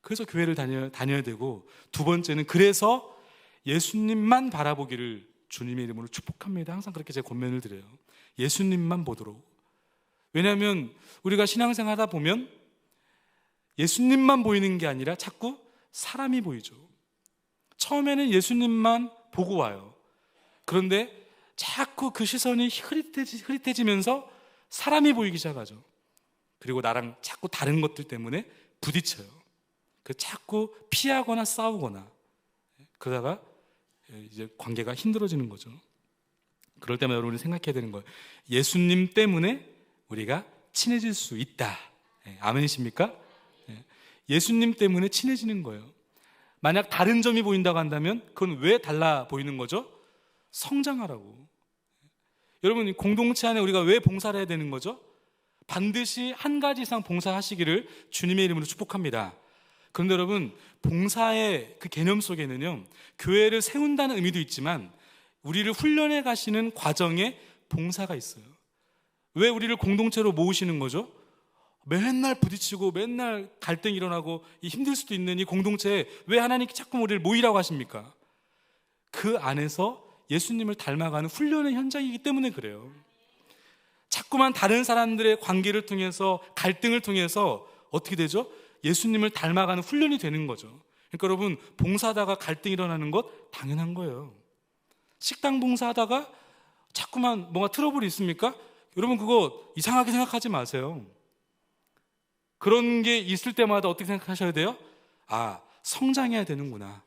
그래서 교회를 다녀야 되고, 두 번째는 그래서 예수님만 바라보기를 주님의 이름으로 축복합니다. 항상 그렇게 제가 권면을 드려요. 예수님만 보도록. 왜냐하면 우리가 신앙생활 하다 보면 예수님만 보이는 게 아니라 자꾸 사람이 보이죠. 처음에는 예수님만 보고 와요. 그런데 자꾸 그 시선이 흐릿해지면서 사람이 보이기 시작하죠. 그리고 나랑 자꾸 다른 것들 때문에 부딪혀요. 자꾸 피하거나 싸우거나, 그러다가 이제 관계가 힘들어지는 거죠. 그럴 때마다 여러분이 생각해야 되는 거예요. 예수님 때문에 우리가 친해질 수 있다. 아멘이십니까? 예수님 때문에 친해지는 거예요. 만약 다른 점이 보인다고 한다면 그건 왜 달라 보이는 거죠? 성장하라고. 여러분, 공동체 안에 우리가 왜 봉사를 해야 되는 거죠? 반드시 한 가지 이상 봉사하시기를 주님의 이름으로 축복합니다. 그런데 여러분, 봉사의 그 개념 속에는요, 교회를 세운다는 의미도 있지만 우리를 훈련해 가시는 과정에 봉사가 있어요. 왜 우리를 공동체로 모으시는 거죠? 맨날 부딪히고 맨날 갈등이 일어나고 힘들 수도 있는 이 공동체에 왜 하나님께 자꾸 우리를 모이라고 하십니까? 그 안에서 예수님을 닮아가는 훈련의 현장이기 때문에 그래요. 자꾸만 다른 사람들의 관계를 통해서, 갈등을 통해서 어떻게 되죠? 예수님을 닮아가는 훈련이 되는 거죠. 그러니까 여러분, 봉사하다가 갈등이 일어나는 것 당연한 거예요. 식당 봉사하다가 자꾸만 뭔가 트러블이 있습니까? 여러분, 그거 이상하게 생각하지 마세요. 그런 게 있을 때마다 어떻게 생각하셔야 돼요? 성장해야 되는구나.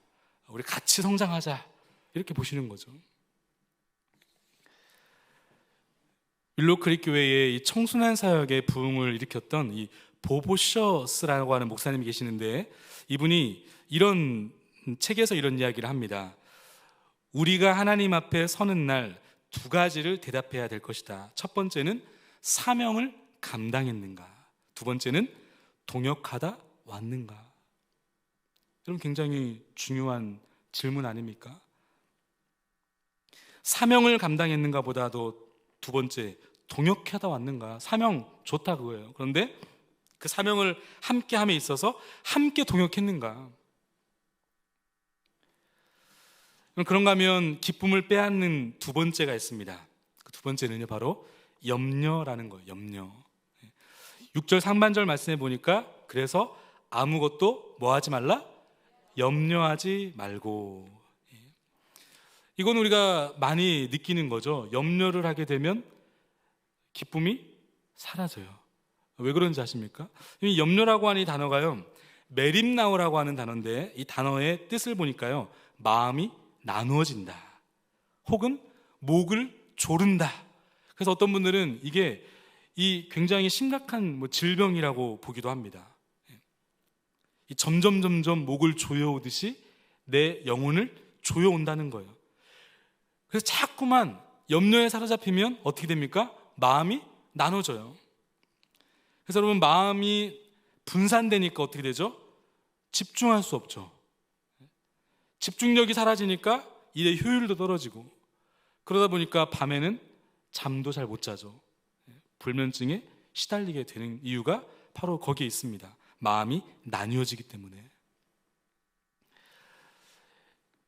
우리 같이 성장하자. 이렇게 보시는 거죠. 윌로크릭 교회의 이 청순한 사역의 부흥을 일으켰던 이 보보셔스라고 하는 목사님이 계시는데, 이분이 이런 책에서 이런 이야기를 합니다. 우리가 하나님 앞에 서는 날 두 가지를 대답해야 될 것이다. 첫 번째는 사명을 감당했는가, 두 번째는 동역하다 왔는가. 여러분, 굉장히 중요한 질문 아닙니까? 사명을 감당했는가 보다도 두 번째, 동역하다 왔는가. 사명 좋다 그거예요. 그런데 그 사명을 함께 함에 있어서 함께 동역했는가. 그런가 하면 기쁨을 빼앗는 두 번째가 있습니다. 그 두 번째는요, 바로 염려라는 거예요. 염려. 6절 상반절 말씀해 보니까, 그래서 아무것도 뭐 하지 말라? 염려하지 말고. 이건 우리가 많이 느끼는 거죠. 염려를 하게 되면 기쁨이 사라져요. 왜 그런지 아십니까? 이 염려라고 하는 이 단어가요, 메림나우라고 하는 단어인데, 이 단어의 뜻을 보니까요, 마음이 나누어진다. 혹은 목을 조른다. 그래서 어떤 분들은 이게 이 굉장히 심각한 질병이라고 보기도 합니다. 이 점점 목을 조여오듯이 내 영혼을 조여온다는 거예요. 그래서 자꾸만 염려에 사로잡히면 어떻게 됩니까? 마음이 나눠져요. 그래서 여러분, 마음이 분산되니까 어떻게 되죠? 집중할 수 없죠. 집중력이 사라지니까 일의 효율도 떨어지고, 그러다 보니까 밤에는 잠도 잘 못 자죠. 불면증에 시달리게 되는 이유가 바로 거기에 있습니다. 마음이 나뉘어지기 때문에.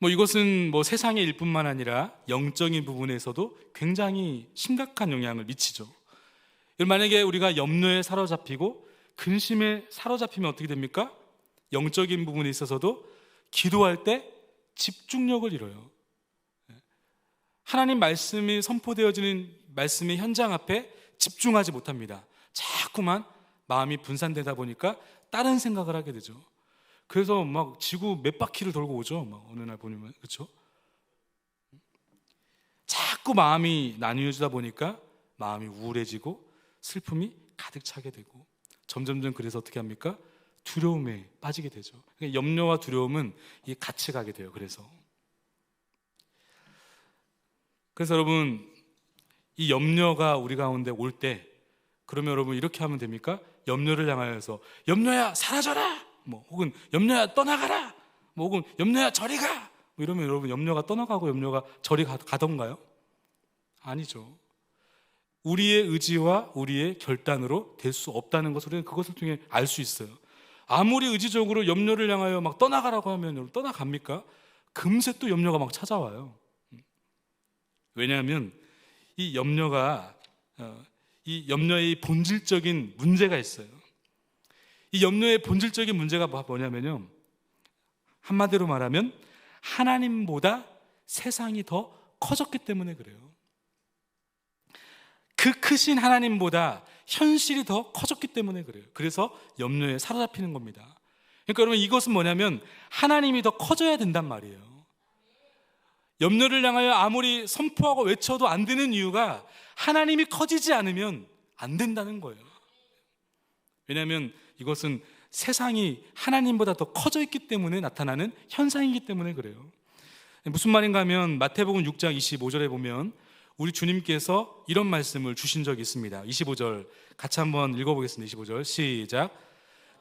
이것은 세상의 일뿐만 아니라 영적인 부분에서도 굉장히 심각한 영향을 미치죠. 만약에 우리가 염려에 사로잡히고 근심에 사로잡히면 어떻게 됩니까? 영적인 부분에 있어서도 기도할 때 집중력을 잃어요. 하나님 말씀이 선포되어지는 말씀의 현장 앞에 집중하지 못합니다. 자꾸만 마음이 분산되다 보니까 다른 생각을 하게 되죠. 그래서 막 지구 몇 바퀴를 돌고 오죠. 막 어느 날 보면, 그렇죠? 자꾸 마음이 나뉘어지다 보니까 마음이 우울해지고 슬픔이 가득 차게 되고, 점점점 그래서 어떻게 합니까? 두려움에 빠지게 되죠. 그러니까 염려와 두려움은 같이 가게 돼요. 그래서 여러분, 이 염려가 우리 가운데 올 때, 그러면 여러분 이렇게 하면 됩니까? 염려를 향하여서 염려야 사라져라, 혹은 염려야 떠나가라, 혹은 염려야 저리 가, 이러면 여러분 염려가 떠나가고 염려가 저리 가던가요? 아니죠. 우리의 의지와 우리의 결단으로 될 수 없다는 것을 우리는 그것을 통해 알 수 있어요. 아무리 의지적으로 염려를 향하여 막 떠나가라고 하면 여러분 떠나갑니까? 금세 또 염려가 막 찾아와요. 왜냐하면 이 염려의 본질적인 문제가 있어요. 이 염려의 본질적인 문제가 뭐냐면요, 한마디로 말하면 하나님보다 세상이 더 커졌기 때문에 그래요. 그 크신 하나님보다 현실이 더 커졌기 때문에 그래요. 그래서 염려에 사로잡히는 겁니다. 그러니까 여러분, 이것은 뭐냐면 하나님이 더 커져야 된단 말이에요. 염려를 향하여 아무리 선포하고 외쳐도 안 되는 이유가 하나님이 커지지 않으면 안 된다는 거예요. 왜냐하면 이것은 세상이 하나님보다 더 커져 있기 때문에 나타나는 현상이기 때문에 그래요. 무슨 말인가 하면 마태복음 6장 25절에 보면 우리 주님께서 이런 말씀을 주신 적이 있습니다. 25절 같이 한번 읽어보겠습니다. 25절 시작.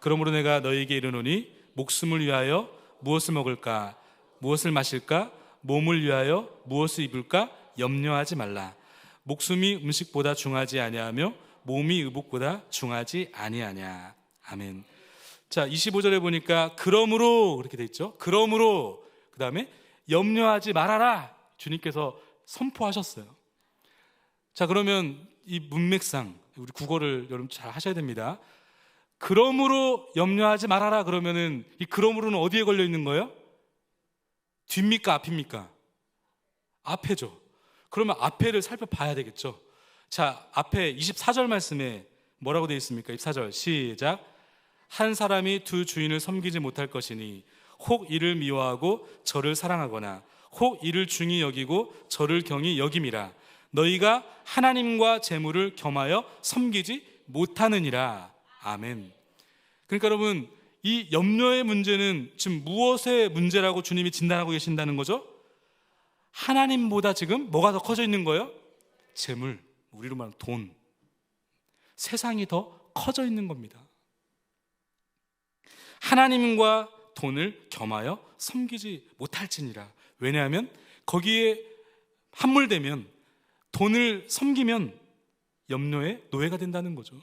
그러므로 내가 너희에게 이르노니 목숨을 위하여 무엇을 먹을까, 무엇을 마실까, 몸을 위하여 무엇을 입을까 염려하지 말라. 목숨이 음식보다 중하지 아니하며 몸이 의복보다 중하지 아니하냐. 아멘. 자, 25절에 보니까 그러므로 그렇게 돼 있죠. 그러므로 그 다음에 염려하지 말아라, 주님께서 선포하셨어요. 자, 그러면 이 문맥상 우리 국어를 여러분 잘 하셔야 됩니다. 그러므로 염려하지 말아라 그러면은 이 그러므로는 어디에 걸려 있는 거예요? 뒤입니까 앞입니까? 앞에죠. 그러면 앞에를 살펴봐야 되겠죠. 자, 앞에 24절 말씀에 뭐라고 되어 있습니까? 24절 시작. 한 사람이 두 주인을 섬기지 못할 것이니 혹 이를 미워하고 저를 사랑하거나 혹 이를 중히 여기고 저를 경히 여김이라. 너희가 하나님과 재물을 겸하여 섬기지 못하느니라. 아멘. 그러니까 여러분, 이 염려의 문제는 지금 무엇의 문제라고 주님이 진단하고 계신다는 거죠? 하나님보다 지금 뭐가 더 커져 있는 거예요? 재물, 우리로 말하면 돈, 세상이 더 커져 있는 겁니다. 하나님과 돈을 겸하여 섬기지 못할지니라. 왜냐하면 거기에 함몰되면, 돈을 섬기면 염려의 노예가 된다는 거죠.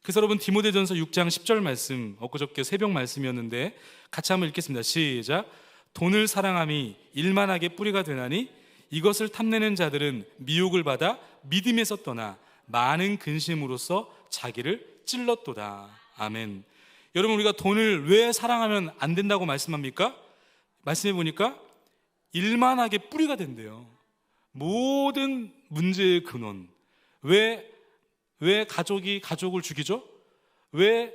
그래서 여러분 디모데전서 6장 10절 말씀, 엊그저께 새벽 말씀이었는데 같이 한번 읽겠습니다. 시작. 돈을 사랑함이 일만하게 뿌리가 되나니 이것을 탐내는 자들은 미혹을 받아 믿음에서 떠나 많은 근심으로써 자기를 찔렀도다. 아멘. 여러분, 우리가 돈을 왜 사랑하면 안 된다고 말씀합니까? 말씀해 보니까 일만하게 뿌리가 된대요. 모든 문제의 근원. 왜 가족이 가족을 죽이죠? 왜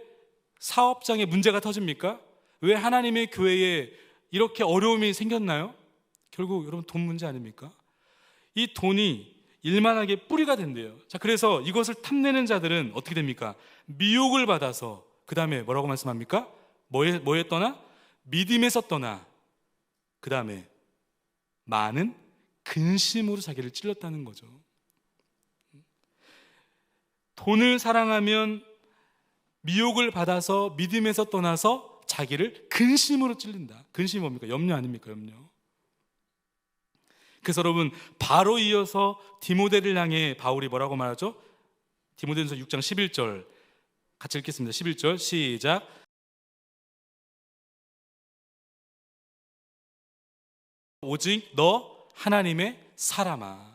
사업장에 문제가 터집니까? 왜 하나님의 교회에 이렇게 어려움이 생겼나요? 결국 여러분 돈 문제 아닙니까? 이 돈이 일만하게 뿌리가 된대요. 자, 그래서 이것을 탐내는 자들은 어떻게 됩니까? 미혹을 받아서 그 다음에 뭐라고 말씀합니까? 뭐에 떠나? 믿음에서 떠나 그 다음에 많은 근심으로 자기를 찔렀다는 거죠. 돈을 사랑하면 미혹을 받아서 믿음에서 떠나서 자기를 근심으로 찔린다. 근심이 뭡니까? 염려 아닙니까? 염려. 그래서 여러분, 바로 이어서 디모데를 향해 바울이 뭐라고 말하죠? 디모데전서 6장 11절 같이 읽겠습니다. 11절 시작. 오직 너 하나님의 사람아.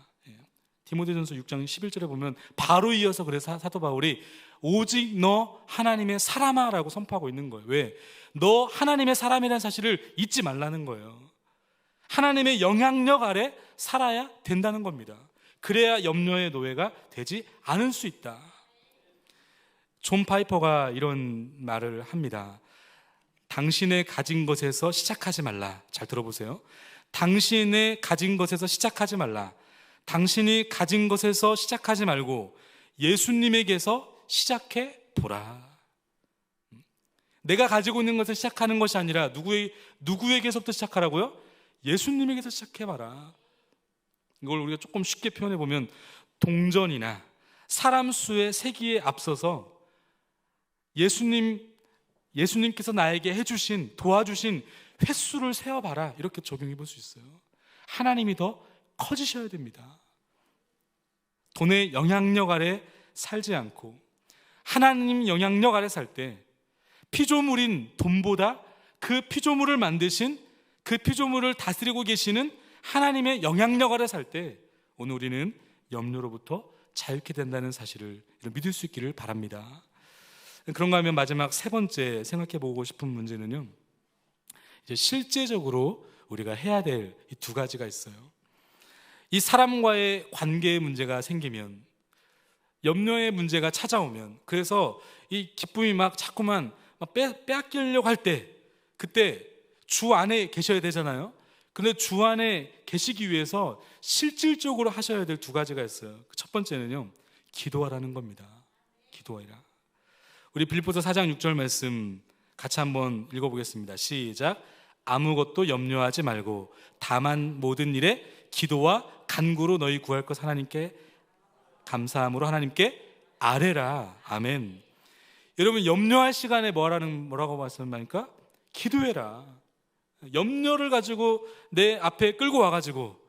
디모데전서 6장 11절에 보면 바로 이어서 그래서 사도 바울이 오직 너 하나님의 사람아 라고 선포하고 있는 거예요. 왜? 너 하나님의 사람이라는 사실을 잊지 말라는 거예요. 하나님의 영향력 아래 살아야 된다는 겁니다. 그래야 염려의 노예가 되지 않을 수 있다. 존 파이퍼가 이런 말을 합니다. 당신의 가진 것에서 시작하지 말라. 잘 들어보세요. 당신의 가진 것에서 시작하지 말라. 당신이 가진 것에서 시작하지 말고 예수님에게서 시작해 보라. 내가 가지고 있는 것을 시작하는 것이 아니라 누구에게서부터 시작하라고요? 예수님에게서 시작해봐라. 이걸 우리가 조금 쉽게 표현해 보면 동전이나 사람 수의 세기에 앞서서 예수님께서 나에게 도와주신 횟수를 세어봐라. 이렇게 적용해 볼 수 있어요. 하나님이 더 커지셔야 됩니다. 돈의 영향력 아래 살지 않고 하나님 영향력 아래 살 때 피조물인 돈보다 그 피조물을 만드신 그 피조물을 다스리고 계시는 하나님의 영향력 아래 살 때 오늘 우리는 염려로부터 자유케 된다는 사실을 믿을 수 있기를 바랍니다. 그런가 하면 마지막 세 번째 생각해 보고 싶은 문제는요, 이제 실제적으로 우리가 해야 될 이 두 가지가 있어요. 이 사람과의 관계의 문제가 생기면, 염려의 문제가 찾아오면, 그래서 이 기쁨이 막 자꾸만 빼앗기려고 할 때, 그때 주 안에 계셔야 되잖아요. 근데 주 안에 계시기 위해서 실질적으로 하셔야 될 두 가지가 있어요. 첫 번째는요, 기도하라는 겁니다. 기도하라. 우리 빌립보서 4장 6절 말씀 같이 한번 읽어보겠습니다. 시작. 아무것도 염려하지 말고 다만 모든 일에 기도와 간구로 너희 구할 것 하나님께 감사함으로 하나님께 아뢰라. 아멘. 여러분, 염려할 시간에 뭐라고 말씀하니까? 기도해라. 염려를 가지고 내 앞에 끌고 와가지고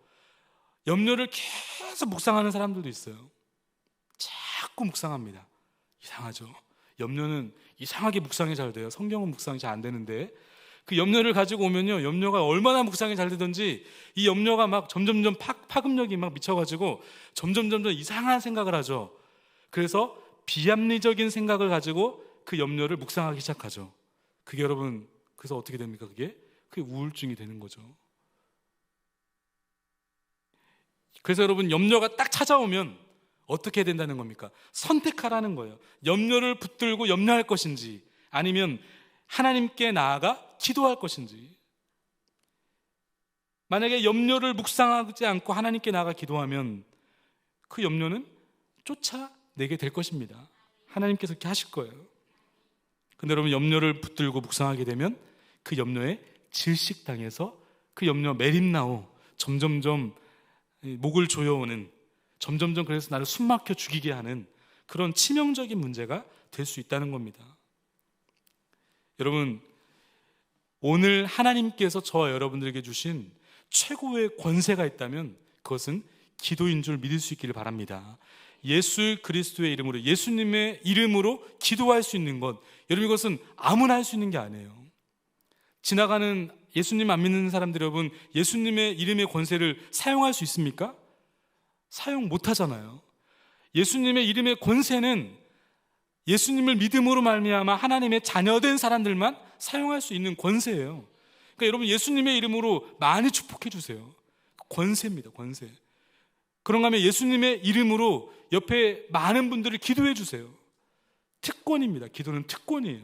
염려를 계속 묵상하는 사람들도 있어요. 자꾸 묵상합니다. 이상하죠? 염려는 이상하게 묵상이 잘 돼요. 성경은 묵상이 잘 안 되는데 그 염려를 가지고 오면요, 염려가 얼마나 묵상이 잘 되든지 이 염려가 막 점점점 파급력이 막 미쳐가지고 점점 이상한 생각을 하죠. 그래서 비합리적인 생각을 가지고 그 염려를 묵상하기 시작하죠. 그게 여러분, 그래서 어떻게 됩니까? 그게 우울증이 되는 거죠. 그래서 여러분, 염려가 딱 찾아오면 어떻게 해야 된다는 겁니까? 선택하라는 거예요. 염려를 붙들고 염려할 것인지 아니면 하나님께 나아가 기도할 것인지. 만약에 염려를 묵상하지 않고 하나님께 나아가 기도하면 그 염려는 쫓아내게 될 것입니다. 하나님께서 그렇게 하실 거예요. 근데 여러분, 염려를 붙들고 묵상하게 되면 그 염려에 질식당해서 그 염려 매립나오 점점점 목을 조여오는, 점점점 그래서 나를 숨막혀 죽이게 하는 그런 치명적인 문제가 될 수 있다는 겁니다. 여러분, 오늘 하나님께서 저와 여러분들에게 주신 최고의 권세가 있다면 그것은 기도인 줄 믿을 수 있기를 바랍니다. 예수 그리스도의 이름으로, 예수님의 이름으로 기도할 수 있는 것, 여러분, 이것은 아무나 할 수 있는 게 아니에요. 지나가는 예수님 안 믿는 사람들, 여러분, 예수님의 이름의 권세를 사용할 수 있습니까? 사용 못 하잖아요. 예수님의 이름의 권세는 예수님을 믿음으로 말미암아 하나님의 자녀된 사람들만 사용할 수 있는 권세예요. 그러니까 여러분, 예수님의 이름으로 많이 축복해 주세요. 권세입니다, 권세. 그런가 하면 예수님의 이름으로 옆에 많은 분들을 기도해 주세요. 특권입니다. 기도는 특권이에요.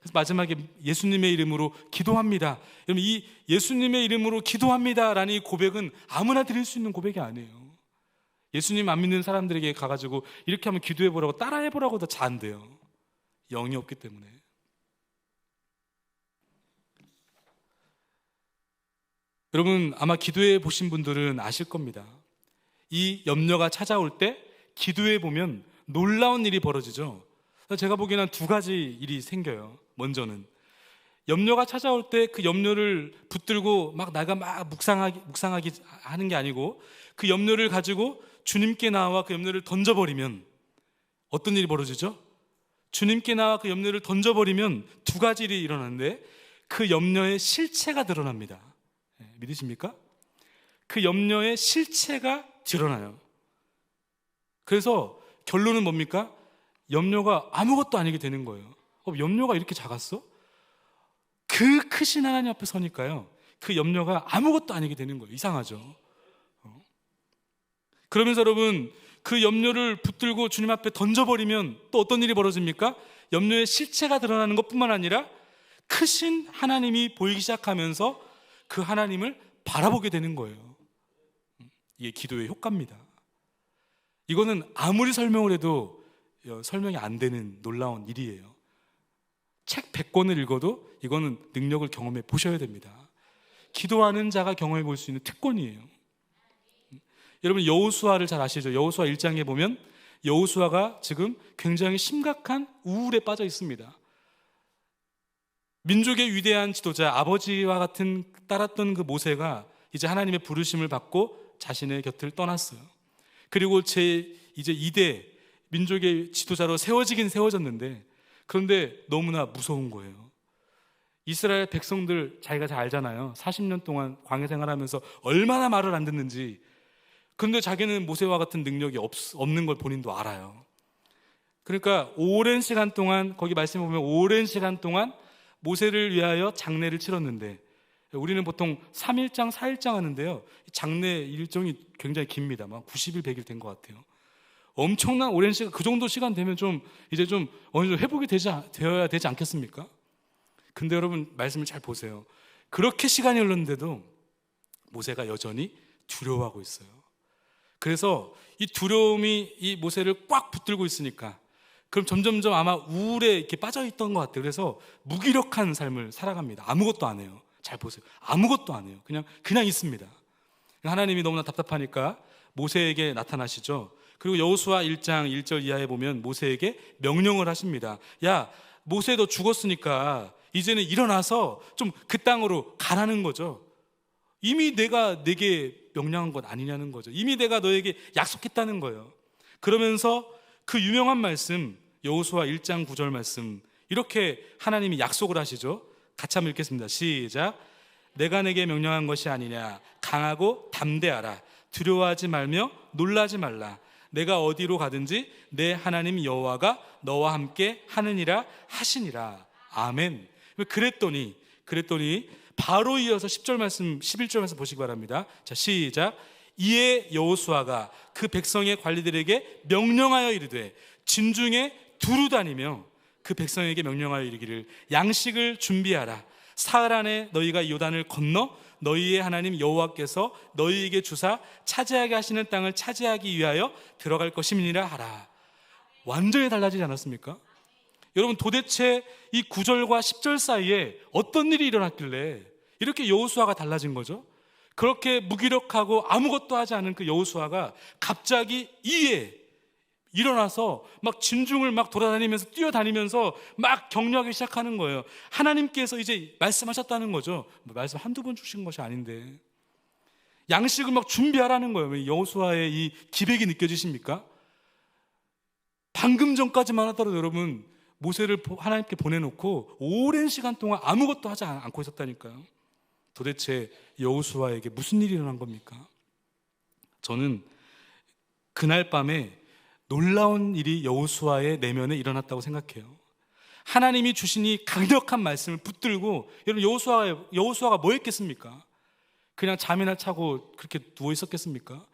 그래서 마지막에 예수님의 이름으로 기도합니다. 여러분, 이 예수님의 이름으로 기도합니다라는 이 고백은 아무나 드릴 수 있는 고백이 아니에요. 예수님 안 믿는 사람들에게 가가지고 이렇게 하면 기도해보라고 따라해보라고도 잘 안 돼요. 영이 없기 때문에. 여러분, 아마 기도해 보신 분들은 아실 겁니다. 이 염려가 찾아올 때 기도해 보면 놀라운 일이 벌어지죠. 제가 보기에는 두 가지 일이 생겨요. 먼저는 염려가 찾아올 때 그 염려를 붙들고 막 내가 막 묵상하기 하는 게 아니고 그 염려를 가지고 주님께 나와 그 염려를 던져버리면 어떤 일이 벌어지죠? 주님께 나와 그 염려를 던져버리면 두 가지 일이 일어나는데 그 염려의 실체가 드러납니다. 믿으십니까? 그 염려의 실체가 드러나요. 그래서 결론은 뭡니까? 염려가 아무것도 아니게 되는 거예요. 염려가 이렇게 작았어? 그 크신 하나님 앞에 서니까요, 그 염려가 아무것도 아니게 되는 거예요. 이상하죠? 그러면서 여러분, 그 염려를 붙들고 주님 앞에 던져버리면 또 어떤 일이 벌어집니까? 염려의 실체가 드러나는 것뿐만 아니라 크신 하나님이 보이기 시작하면서 그 하나님을 바라보게 되는 거예요. 이게 기도의 효과입니다. 이거는 아무리 설명을 해도 설명이 안 되는 놀라운 일이에요. 책 100권을 읽어도 이거는 능력을 경험해 보셔야 됩니다. 기도하는 자가 경험해 볼 수 있는 특권이에요. 여러분, 여호수아를 잘 아시죠? 여호수아 1장에 보면 여호수아가 지금 굉장히 심각한 우울에 빠져 있습니다. 민족의 위대한 지도자, 아버지와 같은 따랐던 그 모세가 이제 하나님의 부르심을 받고 자신의 곁을 떠났어요. 그리고 이제 2대 민족의 지도자로 세워지긴 세워졌는데, 그런데 너무나 무서운 거예요. 이스라엘 백성들 자기가 잘 알잖아요. 40년 동안 광야 생활하면서 얼마나 말을 안 듣는지. 그런데 자기는 모세와 같은 능력이 없는 걸 본인도 알아요. 그러니까 오랜 시간 동안, 거기 말씀에 보면 오랜 시간 동안 모세를 위하여 장례를 치렀는데, 우리는 보통 3일장, 4일장 하는데요, 장례 일정이 굉장히 깁니다. 막 90일, 100일 된 것 같아요. 엄청난 오랜 시간, 그 정도 시간 되면 이제 좀 어느 정도 회복이 되어야 되지 않겠습니까? 근데 여러분, 말씀을 잘 보세요. 그렇게 시간이 흘렀는데도 모세가 여전히 두려워하고 있어요. 그래서 이 두려움이 이 모세를 꽉 붙들고 있으니까, 그럼 점점점 아마 우울에 이렇게 빠져 있던 것 같아요. 그래서 무기력한 삶을 살아갑니다. 아무것도 안 해요. 잘 보세요. 아무것도 안 해요. 그냥 있습니다. 하나님이 너무나 답답하니까 모세에게 나타나시죠. 그리고 여호수아 1장 1절 이하에 보면 모세에게 명령을 하십니다. 야, 모세 너 죽었으니까 이제는 일어나서 좀 그 땅으로 가라는 거죠. 이미 내가 내게 명령한 것 아니냐는 거죠. 이미 내가 너에게 약속했다는 거예요. 그러면서 그 유명한 말씀, 여호수아 1장 9절 말씀, 이렇게 하나님이 약속을 하시죠. 같이 한번 읽겠습니다. 시작. 내가 내게 명령한 것이 아니냐. 강하고 담대하라. 두려워하지 말며 놀라지 말라. 내가 어디로 가든지 내 하나님 여호와가 너와 함께 하느니라 하시니라. 아멘. 그랬더니 바로 이어서 10절 말씀, 11절 말씀 보시기 바랍니다. 자, 시작. 이에 여호수아가 그 백성의 관리들에게 명령하여 이르되 진중에 두루 다니며 그 백성에게 명령하여 이르기를 양식을 준비하라. 사흘 안에 너희가 요단을 건너 너희의 하나님 여호와께서 너희에게 주사 차지하게 하시는 땅을 차지하기 위하여 들어갈 것임이니라 하라. 완전히 달라지지 않았습니까? 여러분, 도대체 이 9절과 10절 사이에 어떤 일이 일어났길래 이렇게 여호수아가 달라진 거죠? 그렇게 무기력하고 아무것도 하지 않은 그 여호수아가 갑자기 이에 일어나서 막 진중을 막 돌아다니면서 뛰어다니면서 막 격려하기 시작하는 거예요. 하나님께서 이제 말씀하셨다는 거죠. 말씀 한두 번 주신 것이 아닌데 양식을 막 준비하라는 거예요. 여호수아의 이 기백이 느껴지십니까? 방금 전까지만 하더라도 여러분, 모세를 하나님께 보내놓고 오랜 시간 동안 아무것도 하지 않고 있었다니까요. 도대체 여호수아에게 무슨 일이 일어난 겁니까? 저는 그날 밤에 놀라운 일이 여호수아의 내면에 일어났다고 생각해요. 하나님이 주신 이 강력한 말씀을 붙들고, 여러분, 여호수아가 뭐 했겠습니까? 그냥 잠이나 차고 그렇게 누워 있었겠습니까?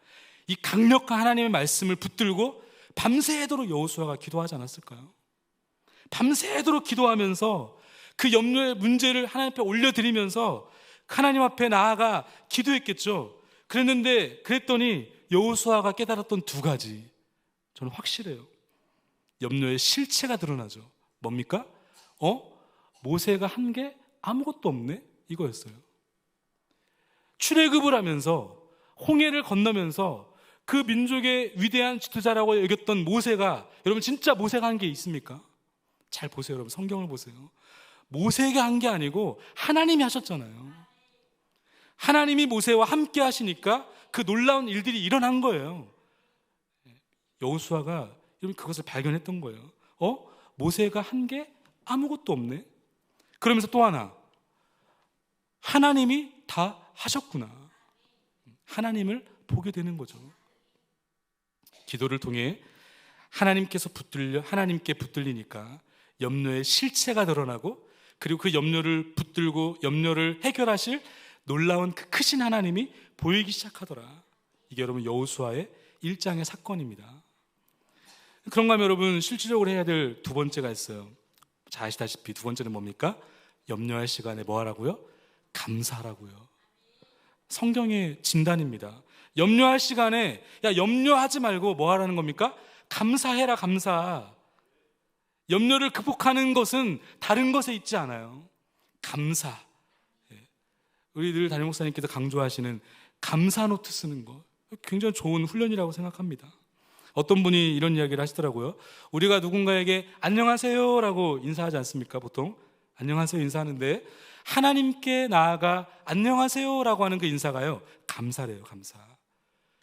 이 강력한 하나님의 말씀을 붙들고 밤새도록 여호수아가 기도하지 않았을까요? 밤새도록 기도하면서 그 염려의 문제를 하나님 앞에 올려드리면서 하나님 앞에 나아가 기도했겠죠. 그랬더니 여호수아가 깨달았던 두 가지, 저는 확실해요. 염려의 실체가 드러나죠. 뭡니까? 모세가 한 게 아무것도 없네? 이거였어요. 출애굽을 하면서 홍해를 건너면서 그 민족의 위대한 지도자라고 여겼던 모세가, 여러분 진짜 모세가 한 게 있습니까? 잘 보세요. 여러분 성경을 보세요. 모세가 한 게 아니고 하나님이 하셨잖아요. 하나님이 모세와 함께 하시니까 그 놀라운 일들이 일어난 거예요. 여호수아가 그것을 발견했던 거예요. 모세가 한 게 아무것도 없네? 그러면서 또 하나, 하나님이 다 하셨구나. 하나님을 보게 되는 거죠. 기도를 통해 하나님께 붙들리니까 염려의 실체가 드러나고, 그리고 그 염려를 붙들고 염려를 해결하실 놀라운 그 크신 하나님이 보이기 시작하더라. 이게 여러분 여호수아의 1장의 사건입니다. 그런가 하면 여러분 실질적으로 해야 될 두 번째가 있어요. 자, 아시다시피 두 번째는 뭡니까? 염려할 시간에 뭐 하라고요? 감사하라고요. 성경의 진단입니다. 염려할 시간에 염려하지 말고 뭐 하라는 겁니까? 감사해라. 감사. 염려를 극복하는 것은 다른 것에 있지 않아요. 감사. 우리 늘 담임 목사님께서 강조하시는 감사 노트 쓰는 거, 굉장히 좋은 훈련이라고 생각합니다. 어떤 분이 이런 이야기를 하시더라고요. 우리가 누군가에게 안녕하세요 라고 인사하지 않습니까? 보통 안녕하세요 인사하는데, 하나님께 나아가 안녕하세요 라고 하는 그 인사가요, 감사래요. 감사.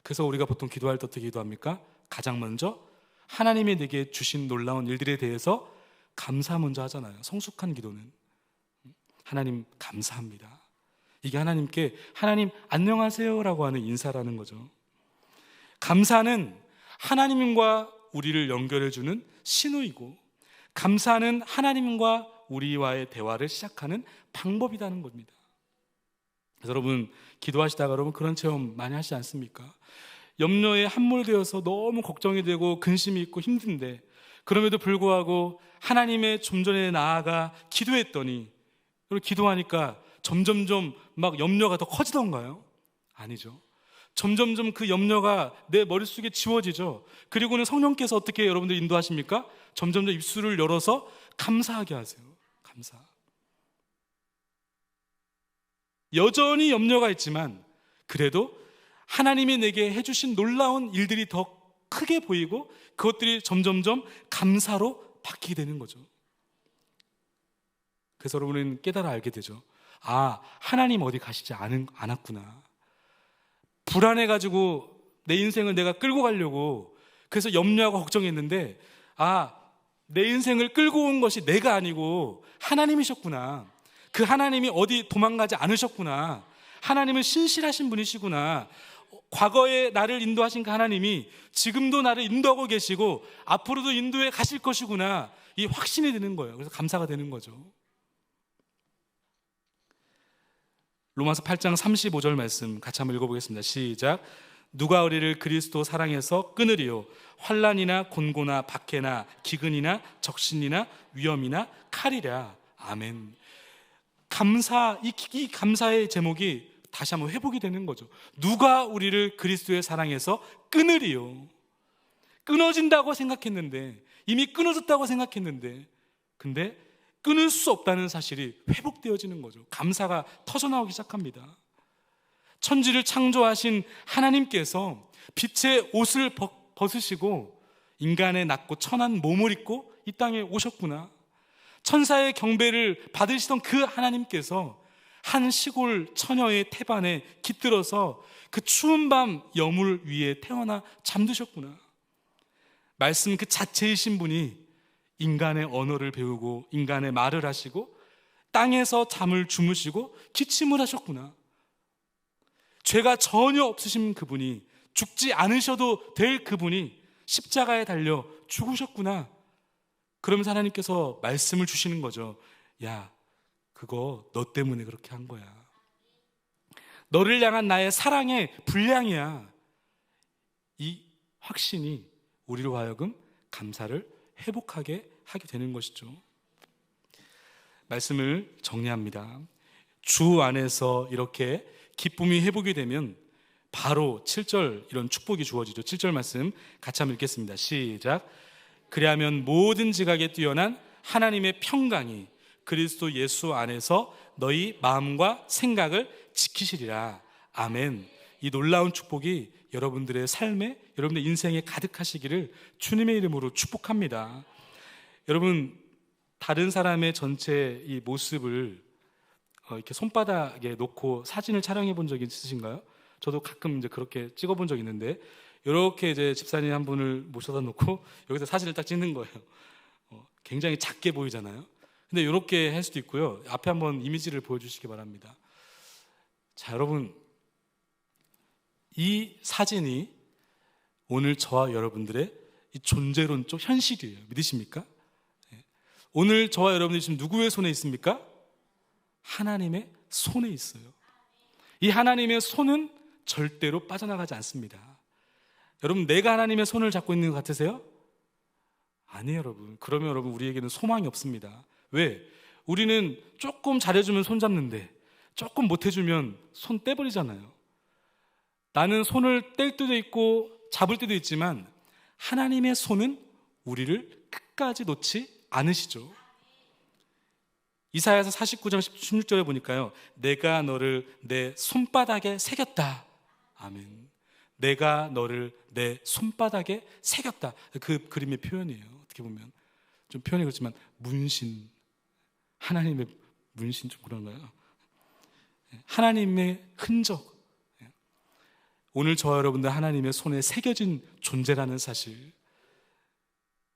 그래서 우리가 보통 기도할 때 어떻게 기도합니까? 가장 먼저 하나님이 내게 주신 놀라운 일들에 대해서 감사 먼저 하잖아요. 성숙한 기도는 하나님 감사합니다. 이게 하나님께 하나님 안녕하세요 라고 하는 인사라는 거죠. 감사는 하나님과 우리를 연결해주는 신호이고, 감사는 하나님과 우리와의 대화를 시작하는 방법이라는 겁니다. 그래서 여러분 기도하시다가 여러분 그런 체험 많이 하시지 않습니까? 염려에 함몰되어서 너무 걱정이 되고 근심이 있고 힘든데, 그럼에도 불구하고 하나님의 좀 전에 나아가 기도했더니, 여러분 기도하니까 점점점 막 염려가 더 커지던가요? 아니죠. 점점점 그 염려가 내 머릿속에 지워지죠. 그리고는 성령께서 어떻게 여러분들 인도하십니까? 점점점 입술을 열어서 감사하게 하세요. 감사. 여전히 염려가 있지만 그래도 하나님이 내게 해주신 놀라운 일들이 더 크게 보이고, 그것들이 점점점 감사로 바뀌게 되는 거죠. 그래서 여러분은 깨달아 알게 되죠. 하나님 어디 가시지 않았구나. 불안해가지고 내 인생을 내가 끌고 가려고 그래서 염려하고 걱정했는데, 내 인생을 끌고 온 것이 내가 아니고 하나님이셨구나. 그 하나님이 어디 도망가지 않으셨구나. 하나님은 신실하신 분이시구나. 과거에 나를 인도하신 그 하나님이 지금도 나를 인도하고 계시고 앞으로도 인도해 가실 것이구나. 이 확신이 드는 거예요. 그래서 감사가 되는 거죠. 로마서 8장 35절 말씀 같이 한번 읽어보겠습니다. 시작. 누가 우리를 그리스도 사랑해서 끊으리요? 환난이나 곤고나 박해나 기근이나 적신이나 위험이나 칼이랴. 아멘. 감사, 이 감사의 제목이 다시 한번 회복이 되는 거죠. 누가 우리를 그리스도의 사랑해서 끊으리요? 끊어진다고 생각했는데, 이미 끊어졌다고 생각했는데, 근데 끊을 수 없다는 사실이 회복되어지는 거죠. 감사가 터져나오기 시작합니다. 천지를 창조하신 하나님께서 빛의 옷을 벗으시고 인간의 낮고 천한 몸을 입고 이 땅에 오셨구나. 천사의 경배를 받으시던 그 하나님께서 한 시골 처녀의 태반에 깃들어서 그 추운 밤 여물 위에 태어나 잠드셨구나. 말씀 그 자체이신 분이 인간의 언어를 배우고 인간의 말을 하시고 땅에서 잠을 주무시고 기침을 하셨구나. 죄가 전혀 없으신 그분이, 죽지 않으셔도 될 그분이 십자가에 달려 죽으셨구나. 그러면서 하나님께서 말씀을 주시는 거죠. 야, 그거 너 때문에 그렇게 한 거야. 너를 향한 나의 사랑의 분량이야. 이 확신이 우리로 하여금 감사를 회복하게 하게 되는 것이죠. 말씀을 정리합니다. 주 안에서 이렇게 기쁨이 회복이 되면 바로 7절 이런 축복이 주어지죠. 7절 말씀 같이 한번 읽겠습니다. 시작. 그리하면 모든 지각에 뛰어난 하나님의 평강이 그리스도 예수 안에서 너희 마음과 생각을 지키시리라. 아멘. 이 놀라운 축복이 여러분들의 삶에, 여러분들의 인생에 가득하시기를 주님의 이름으로 축복합니다. 여러분, 다른 사람의 전체 이 모습을 이렇게 손바닥에 놓고 사진을 촬영해 본 적이 있으신가요? 저도 가끔 이제 그렇게 찍어 본 적이 있는데, 이렇게 이제 집사님 한 분을 모셔다 놓고 여기서 사진을 딱 찍는 거예요. 굉장히 작게 보이잖아요. 근데 이렇게 할 수도 있고요. 앞에 한번 이미지를 보여주시기 바랍니다. 자, 여러분, 이 사진이 오늘 저와 여러분들의 이 존재론적 현실이에요. 믿으십니까? 오늘 저와 여러분들이 지금 누구의 손에 있습니까? 하나님의 손에 있어요. 이 하나님의 손은 절대로 빠져나가지 않습니다. 여러분, 내가 하나님의 손을 잡고 있는 것 같으세요? 아니에요, 여러분. 그러면 여러분, 우리에게는 소망이 없습니다. 왜? 우리는 조금 잘해주면 손 잡는데 조금 못해주면 손 떼버리잖아요. 나는 손을 뗄 때도 있고 잡을 때도 있지만 하나님의 손은 우리를 끝까지 놓지 않으시죠. 이사야서 49장 16절에 보니까요, 내가 너를 내 손바닥에 새겼다. 아멘. 내가 너를 내 손바닥에 새겼다. 그 그림의 표현이에요. 어떻게 보면 좀 표현이 그렇지만 문신, 하나님의 문신 좀 그런가요? 하나님의 흔적. 오늘 저와 여러분들 하나님의 손에 새겨진 존재라는 사실.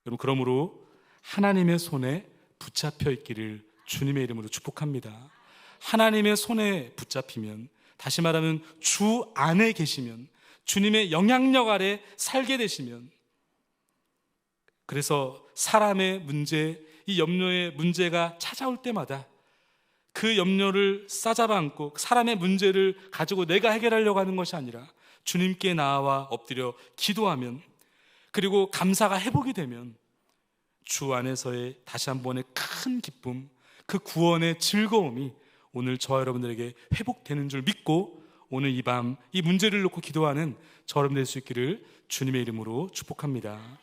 여러분, 그러므로 하나님의 손에 붙잡혀 있기를 주님의 이름으로 축복합니다. 하나님의 손에 붙잡히면, 다시 말하면 주 안에 계시면, 주님의 영향력 아래 살게 되시면, 그래서 사람의 문제, 이 염려의 문제가 찾아올 때마다 그 염려를 싸잡아 안고 사람의 문제를 가지고 내가 해결하려고 하는 것이 아니라 주님께 나아와 엎드려 기도하면, 그리고 감사가 회복이 되면 주 안에서의 다시 한 번의 큰 기쁨, 그 구원의 즐거움이 오늘 저와 여러분들에게 회복되는 줄 믿고 오늘 이 밤 이 문제를 놓고 기도하는 저 여러분 될 수 있기를 주님의 이름으로 축복합니다.